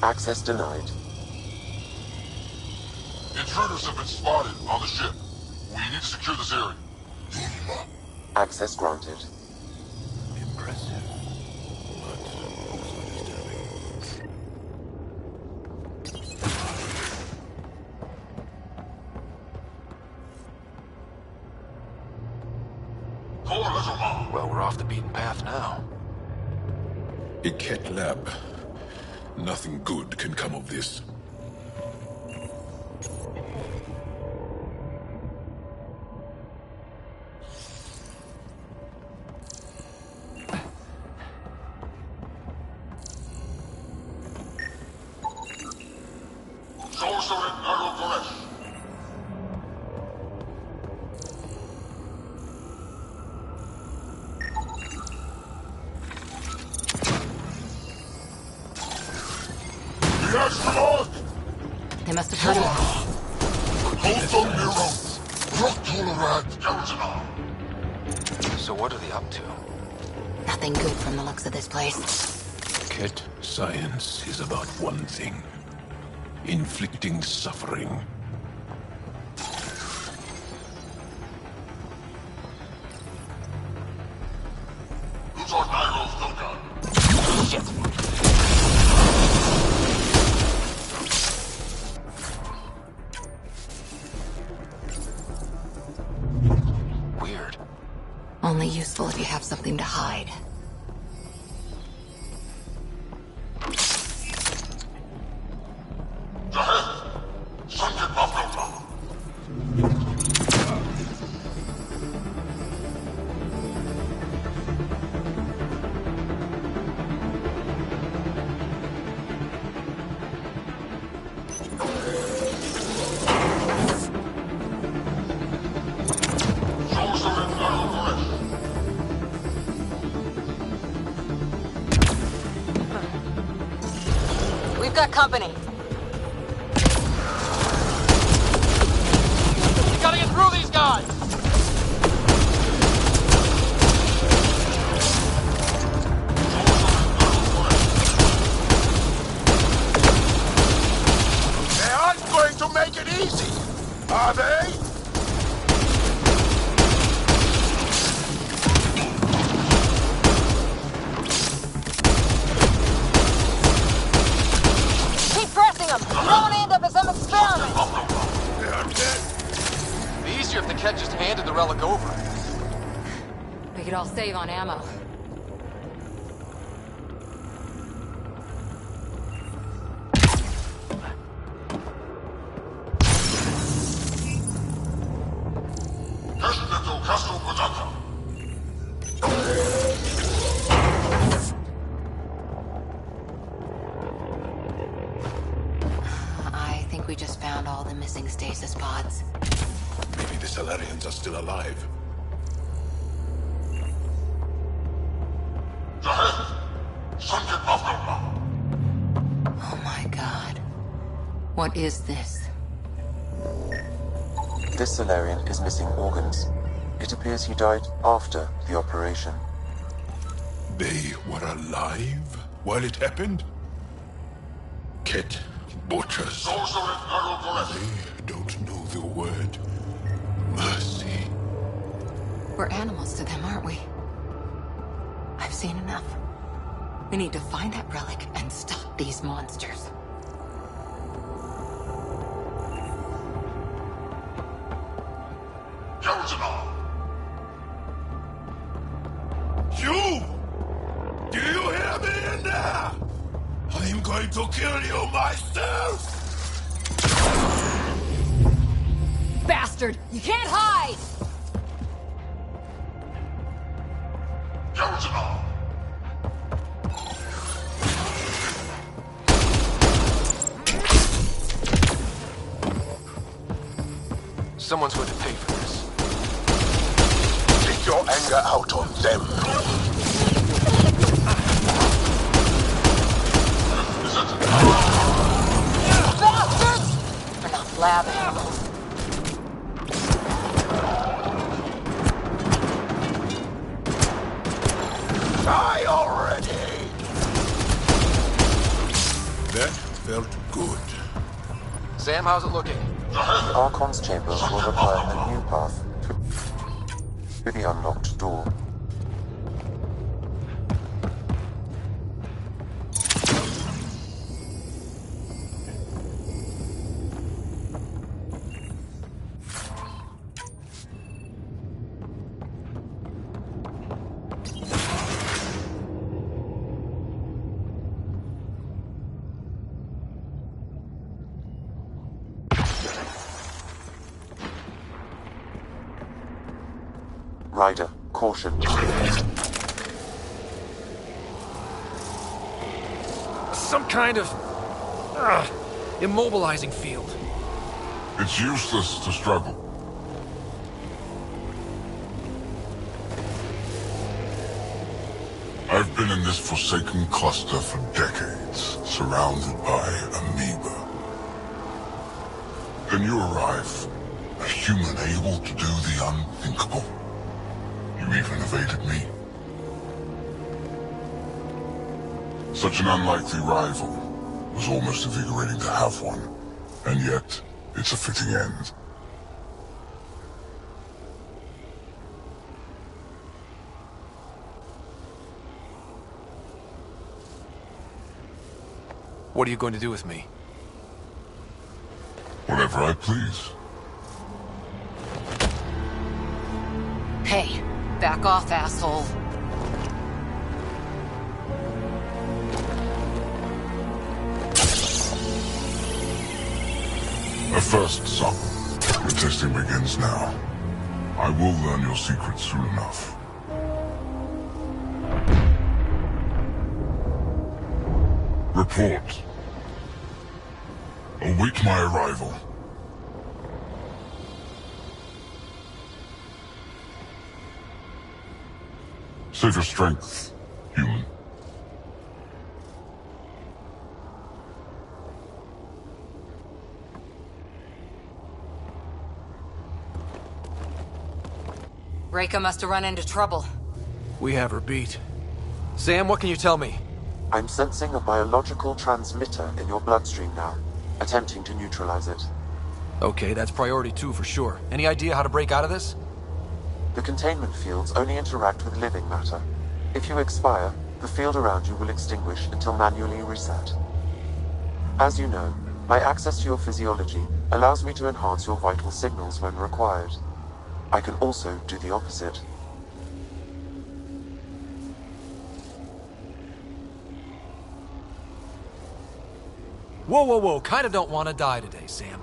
Access denied. Intruders have been spotted on the ship. We need to secure this area. Access granted. Impressive, but also disturbing. Well, we're off the beaten path now. A Ket lab. Nothing good can come of this. They must have heard him. So what are they up to? Nothing good from the looks of this place. Ket science is about one thing. Inflicting suffering. only useful if you have something to hide. We've got company. You gotta get through these guys! They aren't going to make it easy, are they? Keep pressing them. You don't want to end up as some experiment. They are dead. It'd be easier if the Ket just handed the relic over. We could all save on ammo. I think we just found all the missing stasis pods. Maybe the Salarians are still alive. Oh my god. What is this? This Solarian is missing organs. It appears he died after the operation. They were alive while it happened? Ket butchers. They don't know the word mercy. We're animals to them, aren't we? I've seen enough. We need to find that relic and stop these monsters. You! Do you hear me in there? I'm going to kill you myself! Bastard! You can't hide! Someone's going to pay for this. Take your anger out on them. Bastards! We're not lab animals. Die already! That felt good. Sam, how's it looking? The Archon's chamber will require a new path to the unlocked door. Ryder, caution. Some kind of immobilizing field. It's useless to struggle. I've been in this forsaken cluster for decades, surrounded by amoeba. Then you arrive, a human able to do the unthinkable. You even evaded me. Such an unlikely rival. Was almost invigorating to have one. And yet, it's a fitting end. What are you going to do with me? Whatever I please. Hey, Back off, asshole. A first, son. The testing begins now. I will learn your secrets soon enough. Report. Await my arrival. Save your strength, human. Reika must have run into trouble. We have her beat. Sam, what can you tell me? I'm sensing a biological transmitter in your bloodstream now, attempting to neutralize it. Okay, that's priority 2 for sure. Any idea how to break out of this? The containment fields only interact with living matter. If you expire, the field around you will extinguish until manually reset. As you know, my access to your physiology allows me to enhance your vital signals when required. I can also do the opposite. Whoa. Kinda don't want to die today, Sam.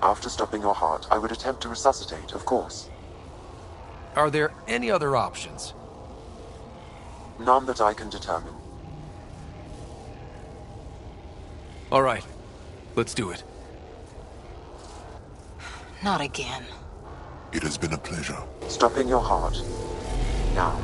After stopping your heart, I would attempt to resuscitate, of course. Are there any other options? None that I can determine. All right. Let's do it. Not again. It has been a pleasure. Stopping your heart. Now.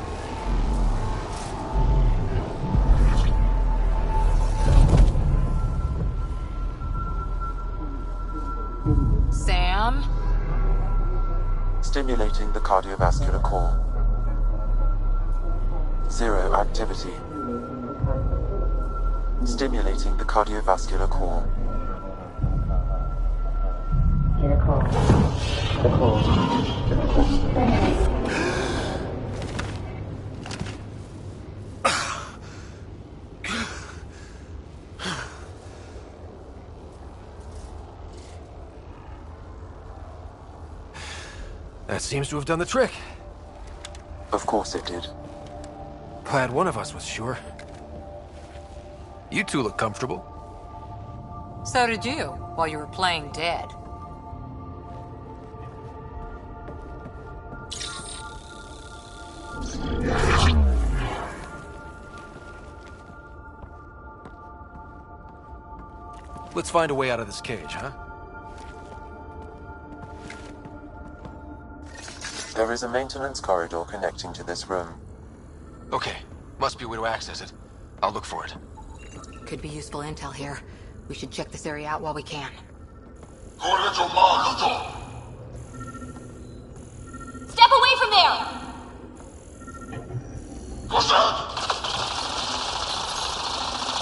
Sam? Stimulating the cardiovascular core. 0 activity. Stimulating the cardiovascular core. That seems to have done the trick. Of course it did. Glad one of us was sure. You two look comfortable. So did you, while you were playing dead. Let's find a way out of this cage, huh? There is a maintenance corridor connecting to this room. Okay. Must be a way to access it. I'll look for it. Could be useful intel here. We should check this area out while we can. Step away from there!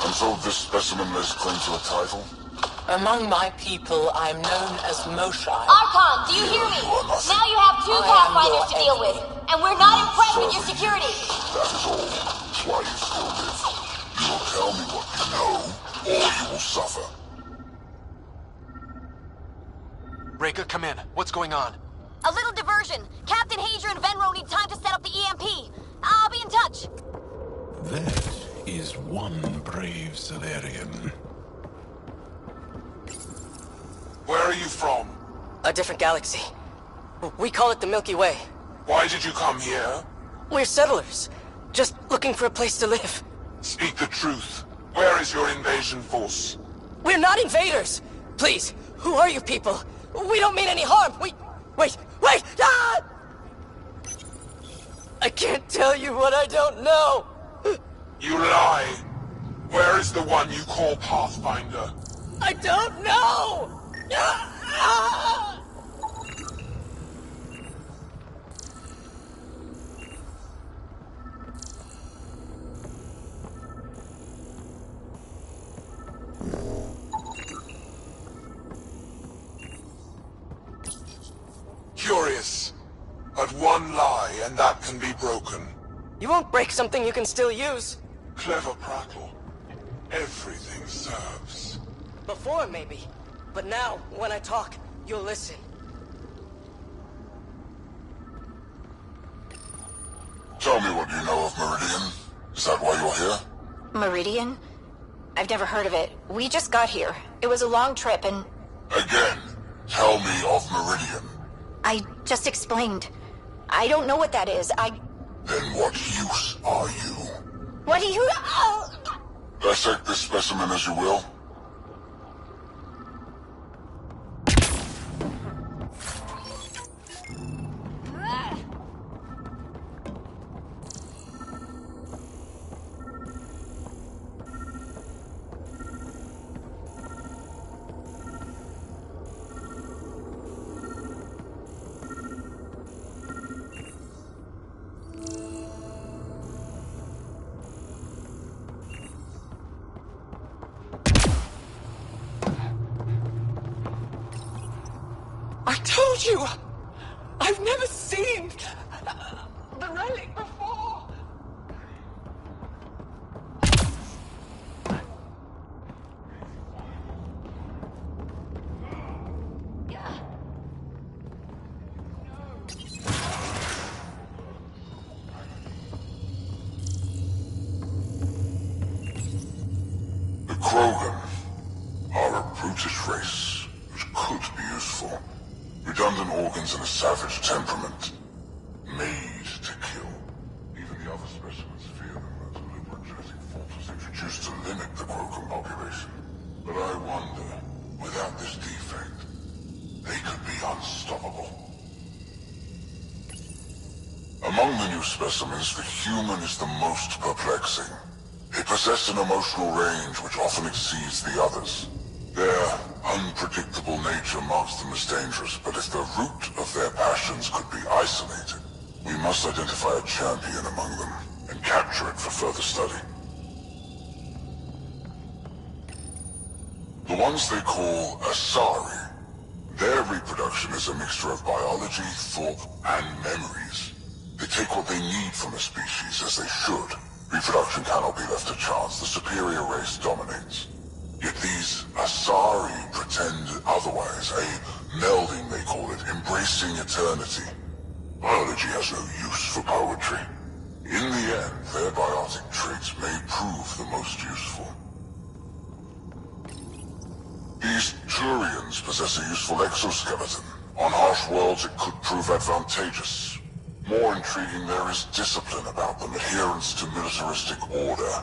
And so this specimen lays claim to a title? Among my people, I'm known as Moshai. Archon, do you hear me? Now you have 2 Pathfinders to deal with, and we're not impressed with your security. That is all. Why you still live. You will tell me what you know, or you will suffer. Reika, come in. What's going on? A little diversion. Captain Hager and Venro need time to set up the EMP. I'll be in touch. That is one brave Salarian. Where are you from? A different galaxy. We call it the Milky Way. Why did you come here? We're settlers. Just looking for a place to live. Speak the truth. Where is your invasion force? We're not invaders! Please, who are you people? We don't mean any harm. Wait! Ah! I can't tell you what I don't know. You lie. Where is the one you call Pathfinder? I don't know! Ah! Curious. But one lie, and that can be broken. You won't break something you can still use. Clever prattle. Everything serves. Before, maybe. But now, when I talk, you'll listen. Tell me what you know of Meridian. Is that why you're here? Meridian? I've never heard of it. We just got here. It was a long trip and... Again, tell me of Meridian. I just explained. I don't know what that is. Then what use are you? What do you... Oh! Dissect this specimen as you will. I told you! I've never seen the relic before! The Krogan are a brutish race which could be useful. Redundant organs and a savage temperament. Made to kill. Even the other specimens fear them. A deliberate genetic fault was introduced to limit the Krogan population. But I wonder, without this defect, they could be unstoppable. Among the new specimens, the human is the most perplexing. They possess an emotional range which often exceeds the others. Their unpredictable nature marks them as dangerous, but if the root of their passions could be isolated, we must identify a champion among them and capture it for further study. The ones they call Asari, their reproduction is a mixture of biology, thought, and memories. They take what they need from a species, as they should. Reproduction cannot be left to chance. The superior race dominates. Yet these Asari pretend otherwise, a melding, they call it, embracing eternity. Biology has no use for poetry. In the end, their biotic traits may prove the most useful. These Turians possess a useful exoskeleton. On harsh worlds, it could prove advantageous. More intriguing, there is discipline about them, adherence to militaristic order.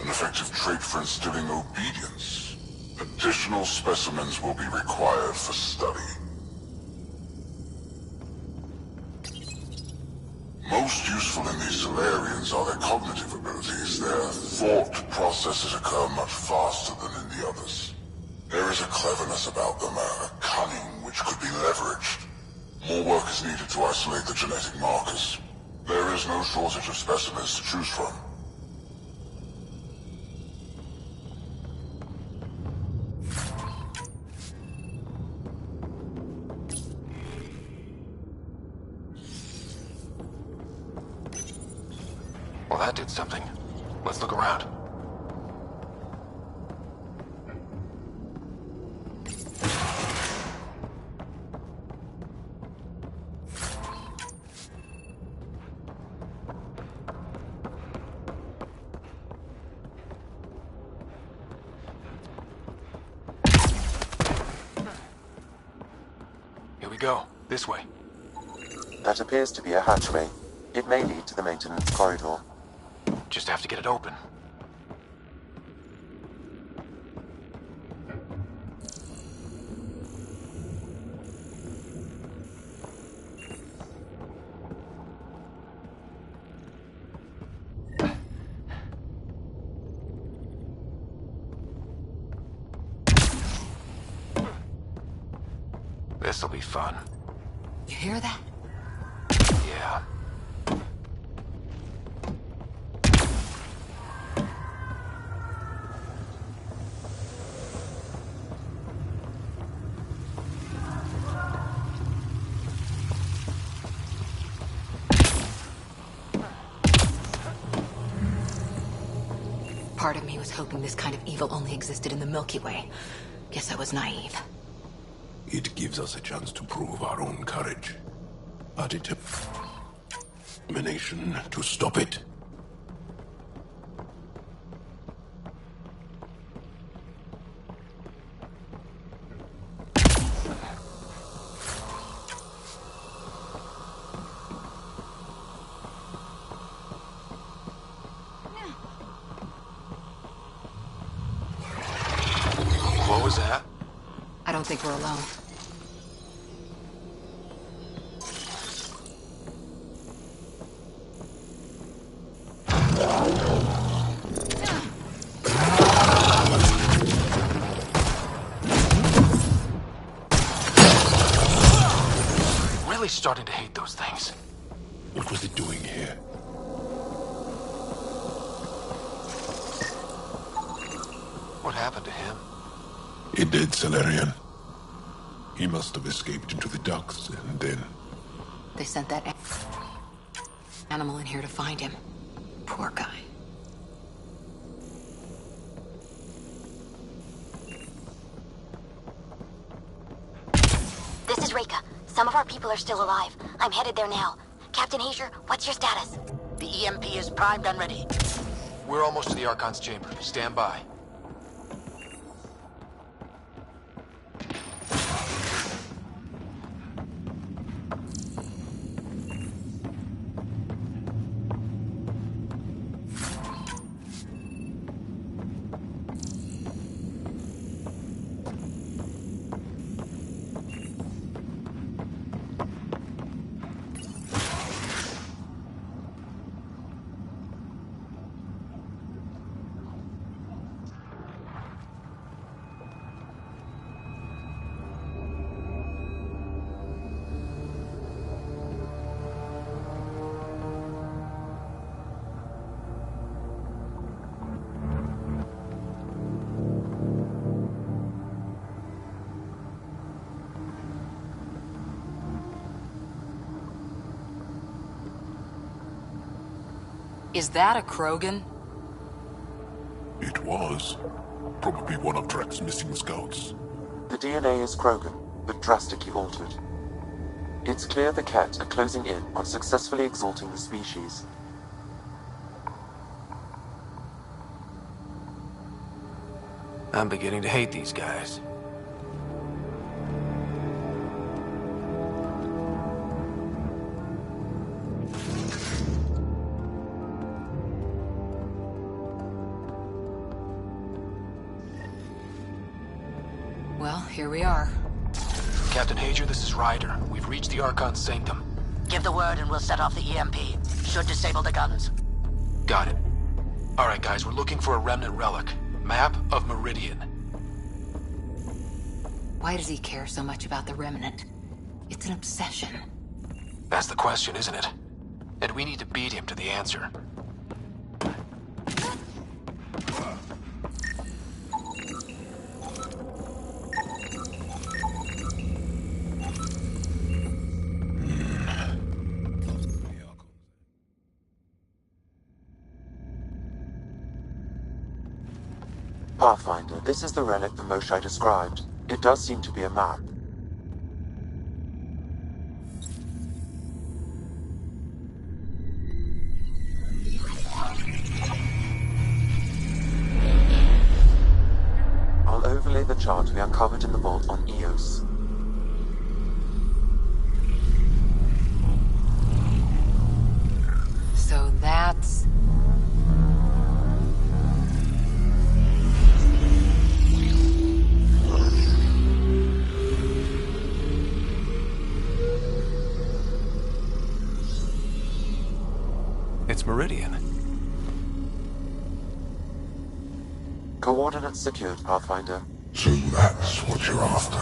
An effective trait for instilling obedience. Additional specimens will be required for study. Most useful in these Solarians are their cognitive abilities. Their thought processes occur much faster than in the others. There is a cleverness about them, a cunning which could be leveraged. More work is needed to isolate the genetic markers. There is no shortage of specimens to choose from. Well, that did something. Let's look around. Here we go. This way. That appears to be a hatchway. It may lead to the maintenance corridor. Just have to get it open. This'll be fun. You hear that? Yeah. Part of me was hoping this kind of evil only existed in the Milky Way. Guess I was naive. It gives us a chance to prove our own courage. But it... determination to stop it. What was that? I don't think we're alone. Really starting to hate those things. What was it doing here? What happened to him? A dead Solarian. He must have escaped into the docks and then... They sent that animal in here to find him. Poor guy. This is Reka. Some of our people are still alive. I'm headed there now. Captain Hazer, what's your status? The EMP is primed and ready. We're almost to the Archon's chamber. Stand by. Is that a Krogan? It was. Probably one of Drax's missing scouts. The DNA is Krogan, but drastically altered. It's clear the Ket are closing in on successfully exalting the species. I'm beginning to hate these guys. Well, here we are. Captain Hager, this is Ryder. We've reached the Archon's sanctum. Give the word and we'll set off the EMP. Should disable the guns. Got it. Alright guys, we're looking for a remnant relic. Map of Meridian. Why does he care so much about the remnant? It's an obsession. That's the question, isn't it? And we need to beat him to the answer. Pathfinder, this is the relic the Moshai described. It does seem to be a map. I'll overlay the chart we uncovered in the vault on Eos. So that's... It's Meridian. Coordinates secured, Pathfinder. So that's what you're after.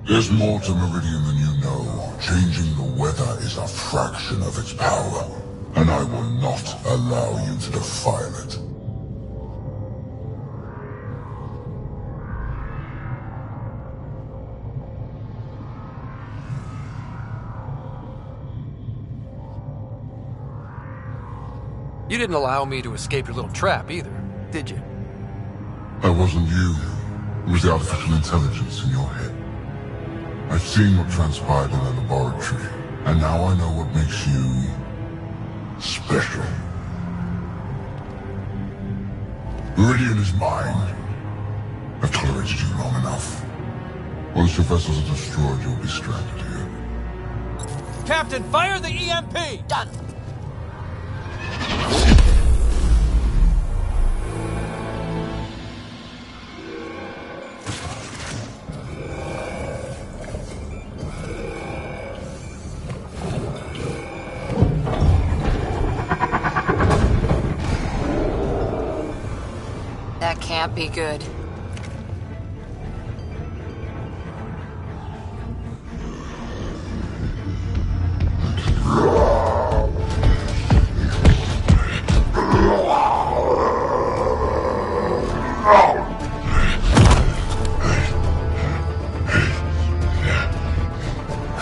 There's more to Meridian than you know. Changing the weather is a fraction of its power, and I will not allow you to defile it. You didn't allow me to escape your little trap either, did you? That wasn't you. It was the artificial intelligence in your head. I've seen what transpired in the laboratory. And now I know what makes you special. Viridian is mine. I've tolerated you long enough. Once your vessels are destroyed, you'll be stranded here. Captain, fire the EMP! Done. That can't be good.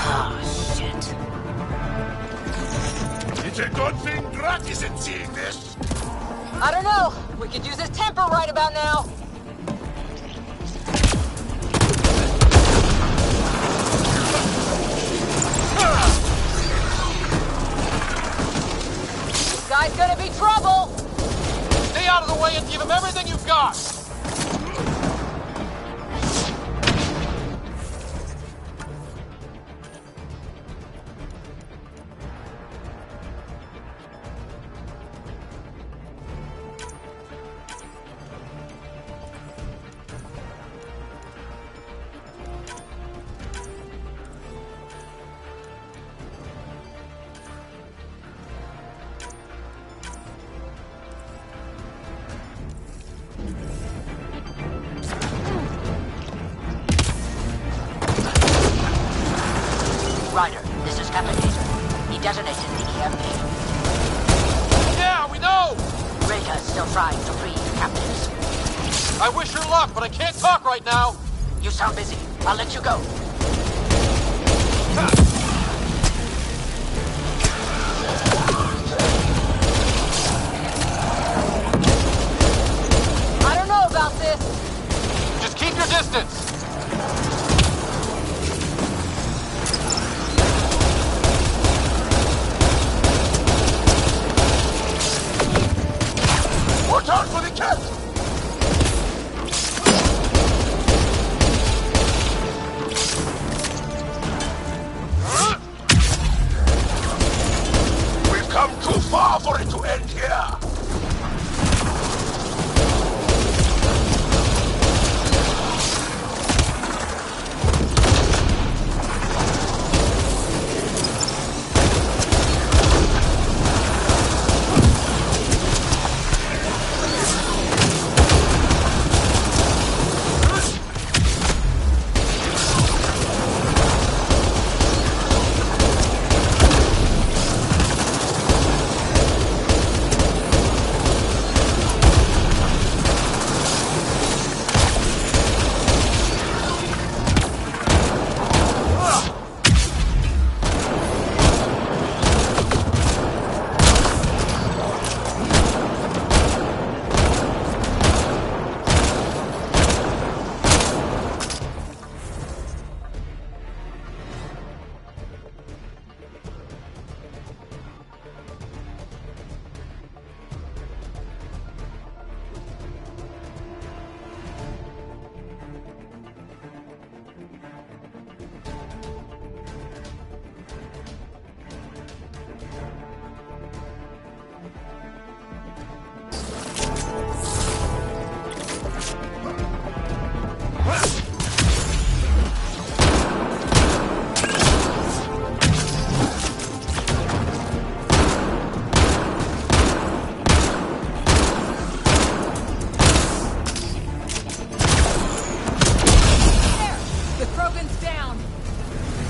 Oh, shit. It's a good thing Drac isn't seeing this. I don't know. We could use his temper right about now. This guy's gonna be trouble. Stay out of the way and give him everything you've got! Ryder, this is Captain Hazer. He detonated the EMP. Yeah, we know! Reka is still trying to free the captives. I wish her luck, but I can't talk right now! You sound busy. I'll let you go. I don't know about this. Just keep your distance! Watch out for the cat! We've come too far for it to end here!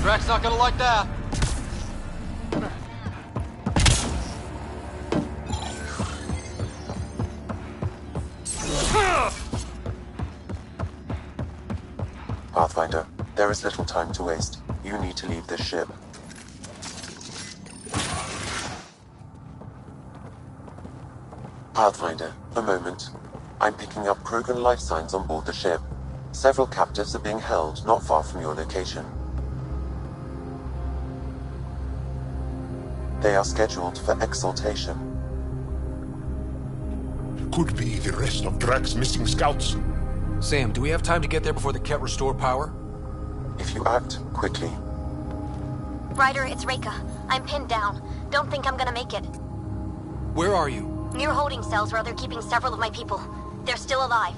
Drac's not gonna like that. Pathfinder, there is little time to waste. You need to leave this ship. Pathfinder, a moment. I'm picking up Krogan life signs on board the ship. Several captives are being held not far from your location. They are scheduled for exaltation. Could be the rest of Drax's missing scouts. Sam, do we have time to get there before the Ket restore power? If you act quickly. Ryder, it's Reika. I'm pinned down. Don't think I'm gonna make it. Where are you? Near holding cells where they're keeping several of my people. They're still alive.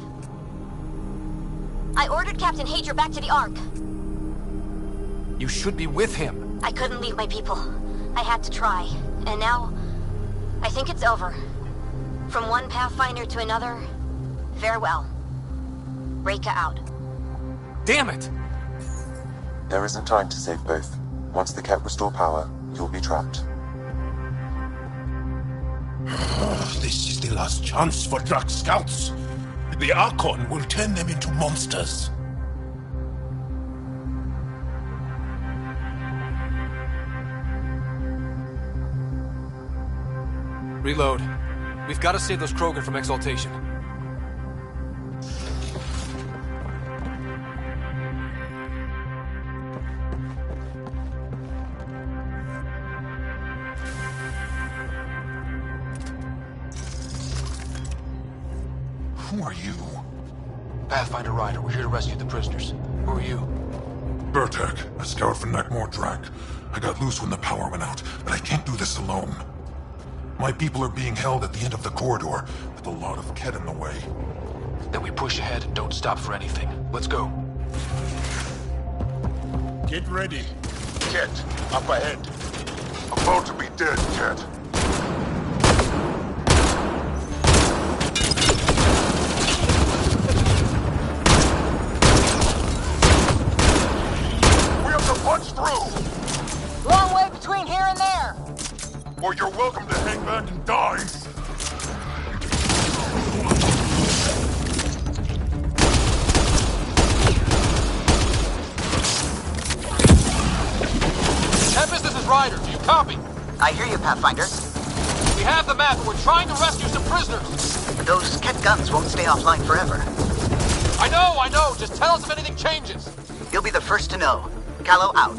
I ordered Captain Hager back to the Ark. You should be with him. I couldn't leave my people. I had to try. And now, I think it's over. From one Pathfinder to another, farewell. Reika out. Damn it! There isn't time to save both. Once the Ket restore power, you'll be trapped. This is the last chance for Drax scouts. The Archon will turn them into monsters. Reload. We've got to save those Krogan from exaltation. Who are you? Pathfinder Ryder, we're here to rescue the prisoners. Who are you? Burtek, a scout from Nakmor Drak. I got loose when the power went out, but I can't do this alone. My people are being held at the end of the corridor, with a lot of Ket in the way. Then we push ahead and don't stop for anything. Let's go. Get ready. Ket, up ahead. About to be dead, Ket. We have to punch through! Long way between here and there! Or you're welcome to hang back and die! Tempest, this is Ryder. Do you copy? I hear you, Pathfinder. We have the map, and we're trying to rescue some prisoners. Those Ket guns won't stay offline forever. I know. Just tell us if anything changes. You'll be the first to know. Callow out.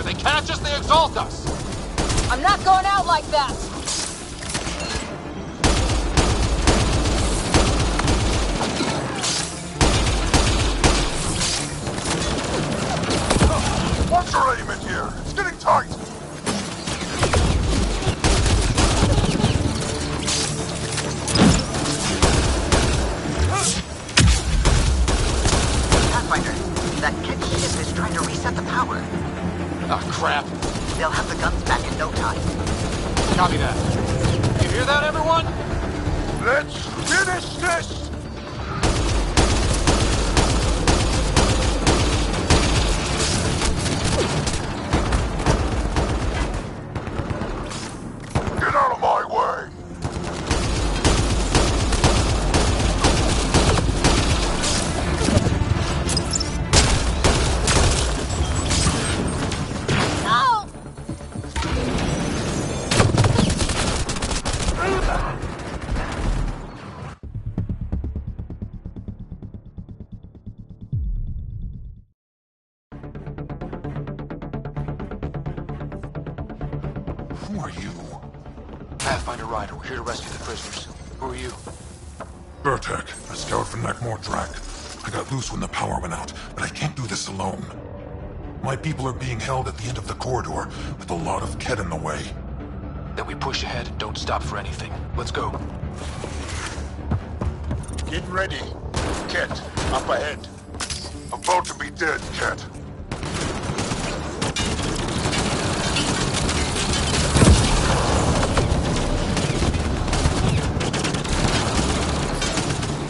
They catch us, they exalt us! I'm not going out like that! What's your aim in here? It's getting tight! Pathfinder, that Ket ship is trying to reset the power. Oh, crap. They'll have the guns back in no time. Copy that. You hear that, everyone? Let's finish this! Get out of my way! Who are you? Pathfinder Ryder, we're here to rescue the prisoners. Who are you? Burtek, a scout from Nakmor Drak. I got loose when the power went out, but I can't do this alone. My people are being held at the end of the corridor, with a lot of Ket in the way. Then we push ahead and don't stop for anything. Let's go. Get ready. Ket, up ahead. About to be dead, Ket.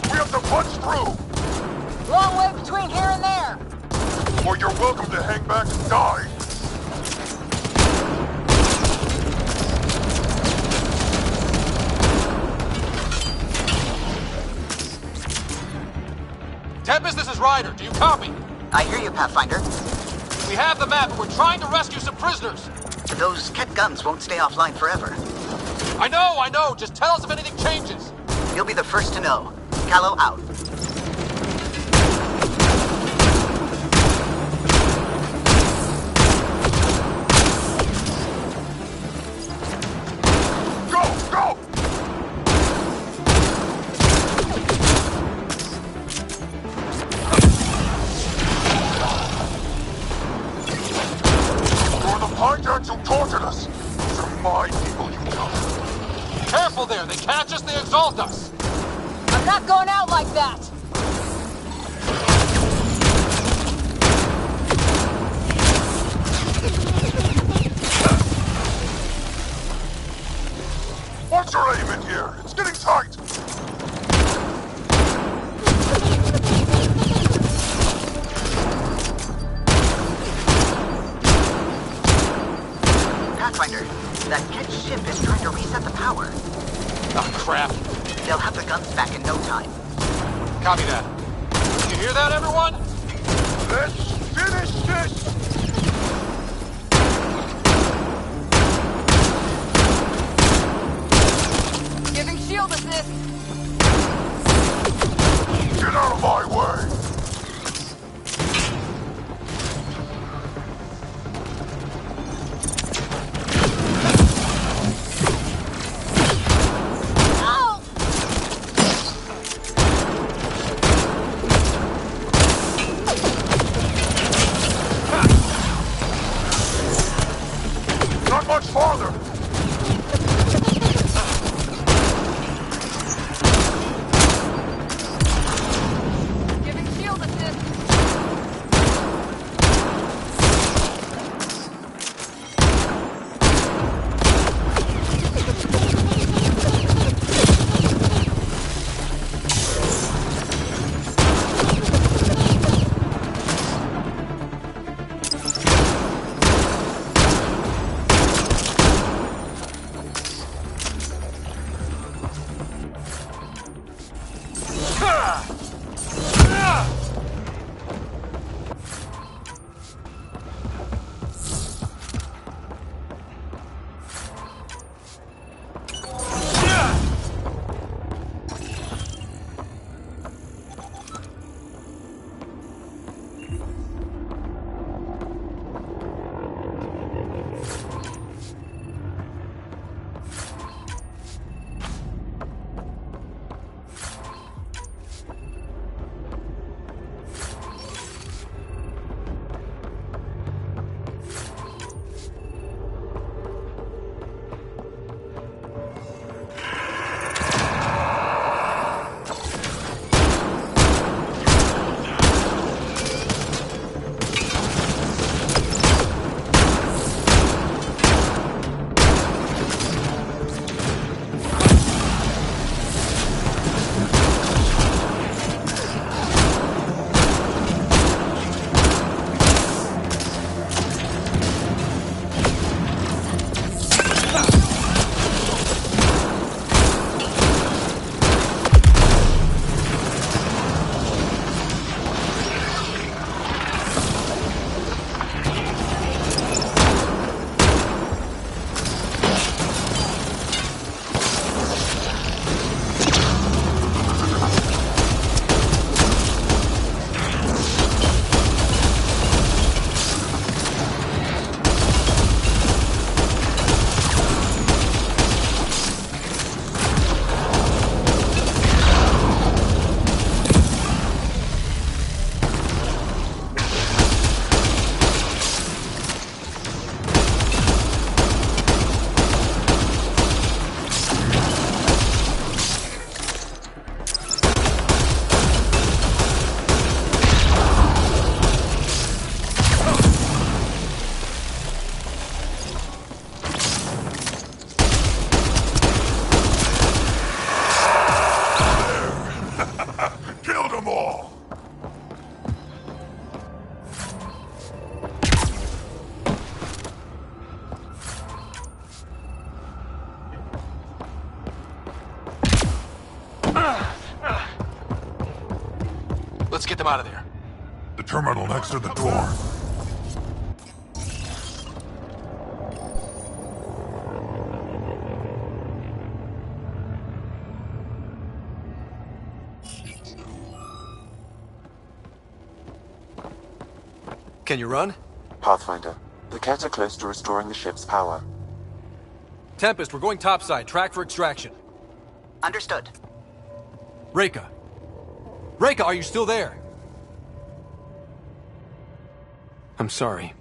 We have to punch through! Long way between here and there! Or you're welcome to hang back and die! Ryder, do you copy? I hear you, Pathfinder. We have the map and we're trying to rescue some prisoners. Those Ket guns won't stay offline forever. I know. Just tell us if anything changes. You'll be the first to know. Callow out. Go! You're the Pinehurts who tortured us. Those are my people you killed. Careful there, they catch us, they exalt us. I'm not going out like that! What's your aim in here? It's getting tight. Pathfinder, that Ket ship is trying to reset the power. Oh, crap. They'll have the guns back in no time. Copy that. You hear that, everyone? Let's finish this! Giving shield assist! Get out of my way! Not much farther! Giving shield assist! Let's get them out of there. The terminal next to the door. Can you run? Pathfinder, the Ket are close to restoring the ship's power. Tempest, we're going topside. Track for extraction. Understood. Reka! Reka, are you still there? I'm sorry.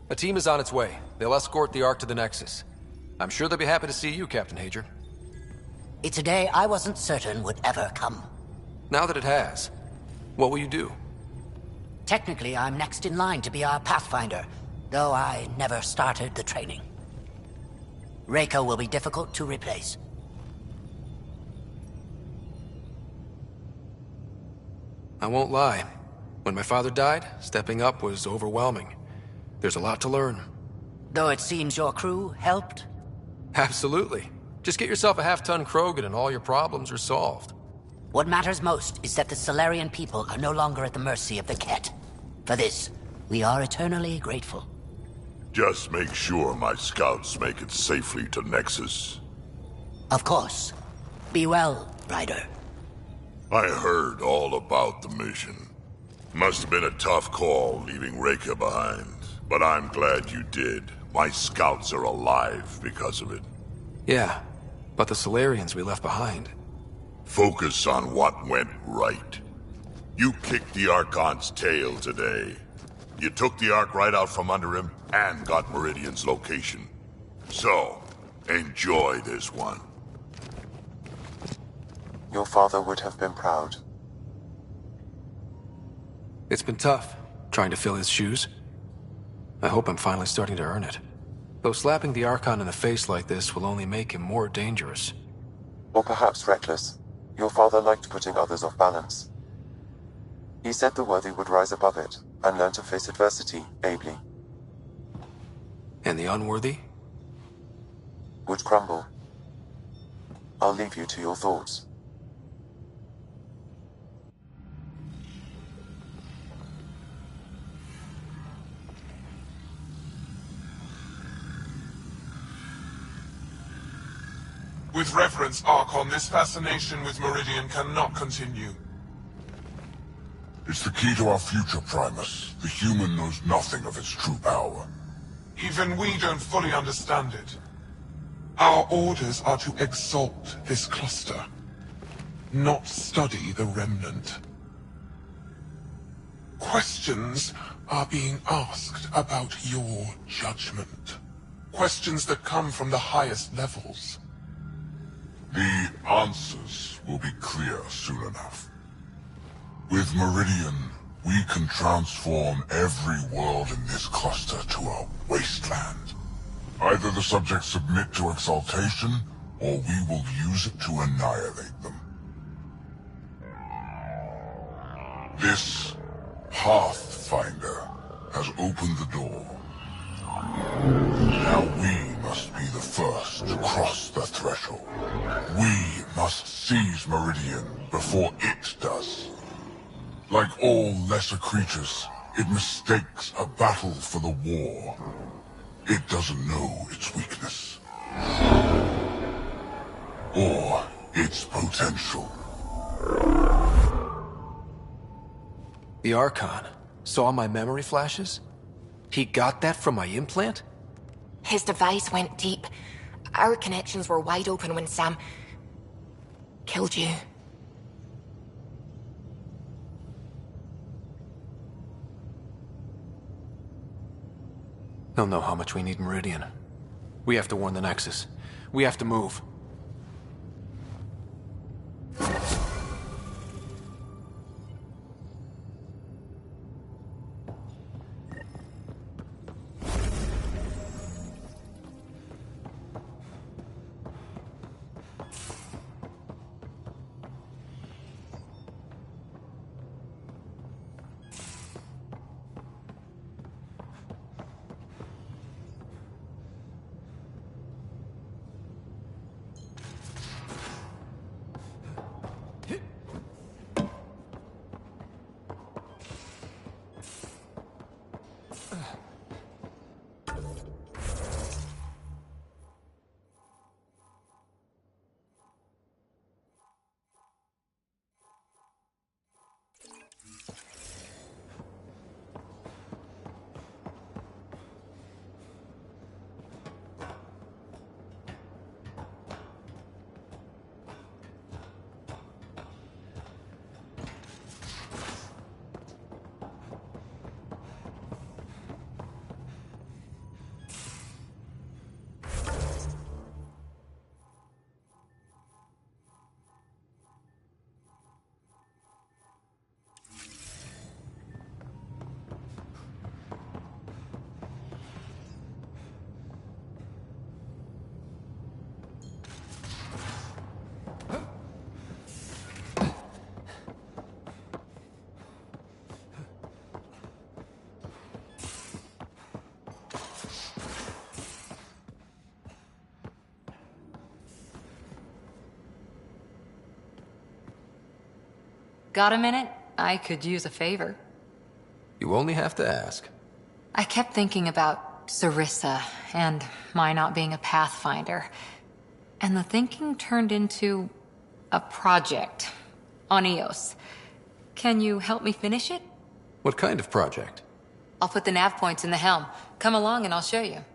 A team is on its way. They'll escort the Ark to the Nexus. I'm sure they'll be happy to see you, Captain Hager. It's a day I wasn't certain would ever come. Now that it has, what will you do? Technically, I'm next in line to be our Pathfinder, though I never started the training. Reka will be difficult to replace. I won't lie. When my father died, stepping up was overwhelming. There's a lot to learn. Though it seems your crew helped? Absolutely. Just get yourself a half-ton Krogan and all your problems are solved. What matters most is that the Solarian people are no longer at the mercy of the Ket. For this, we are eternally grateful. Just make sure my scouts make it safely to Nexus. Of course. Be well, Ryder. I heard all about the mission. Must have been a tough call leaving Reka behind, but I'm glad you did. My scouts are alive because of it. Yeah, but the Solarians we left behind. Focus on what went right. You kicked the Archon's tail today. You took the Ark right out from under him and got Meridian's location. So, enjoy this one. Your father would have been proud. It's been tough, trying to fill his shoes. I hope I'm finally starting to earn it. Though slapping the Archon in the face like this will only make him more dangerous. Or perhaps reckless. Your father liked putting others off balance. He said the worthy would rise above it, and learn to face adversity ably. And the unworthy? Would crumble. I'll leave you to your thoughts. With reverence, Archon, this fascination with Meridian cannot continue. It's the key to our future, Primus. The human knows nothing of its true power. Even we don't fully understand it. Our orders are to exalt this cluster, not study the remnant. Questions are being asked about your judgment. Questions that come from the highest levels. The answers will be clear soon enough. With Meridian, we can transform every world in this cluster to a wasteland. Either the subjects submit to exaltation, or we will use it to annihilate them. This Pathfinder has opened the door. Now we must be the first to cross the threshold. We must seize Meridian before it does. Like all lesser creatures, it mistakes a battle for the war. It doesn't know its weakness. Or its potential. The Archon saw my memory flashes? He got that from my implant? His device went deep. Our connections were wide open when Sam killed you. They'll know how much we need Meridian. We have to warn the Nexus. We have to move. Got a minute? I could use a favor. You only have to ask. I kept thinking about Sarissa and my not being a Pathfinder. And the thinking turned into a project on Eos. Can you help me finish it? What kind of project? I'll put the nav points in the helm. Come along and I'll show you.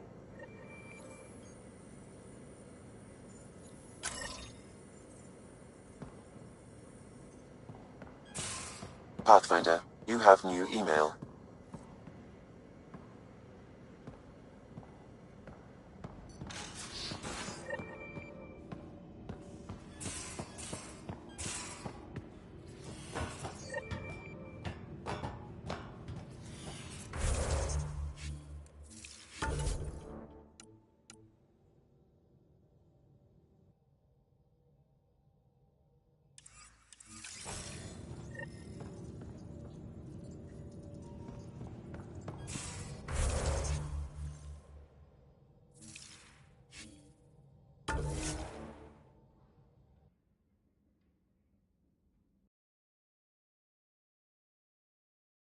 Pathfinder, you have new email.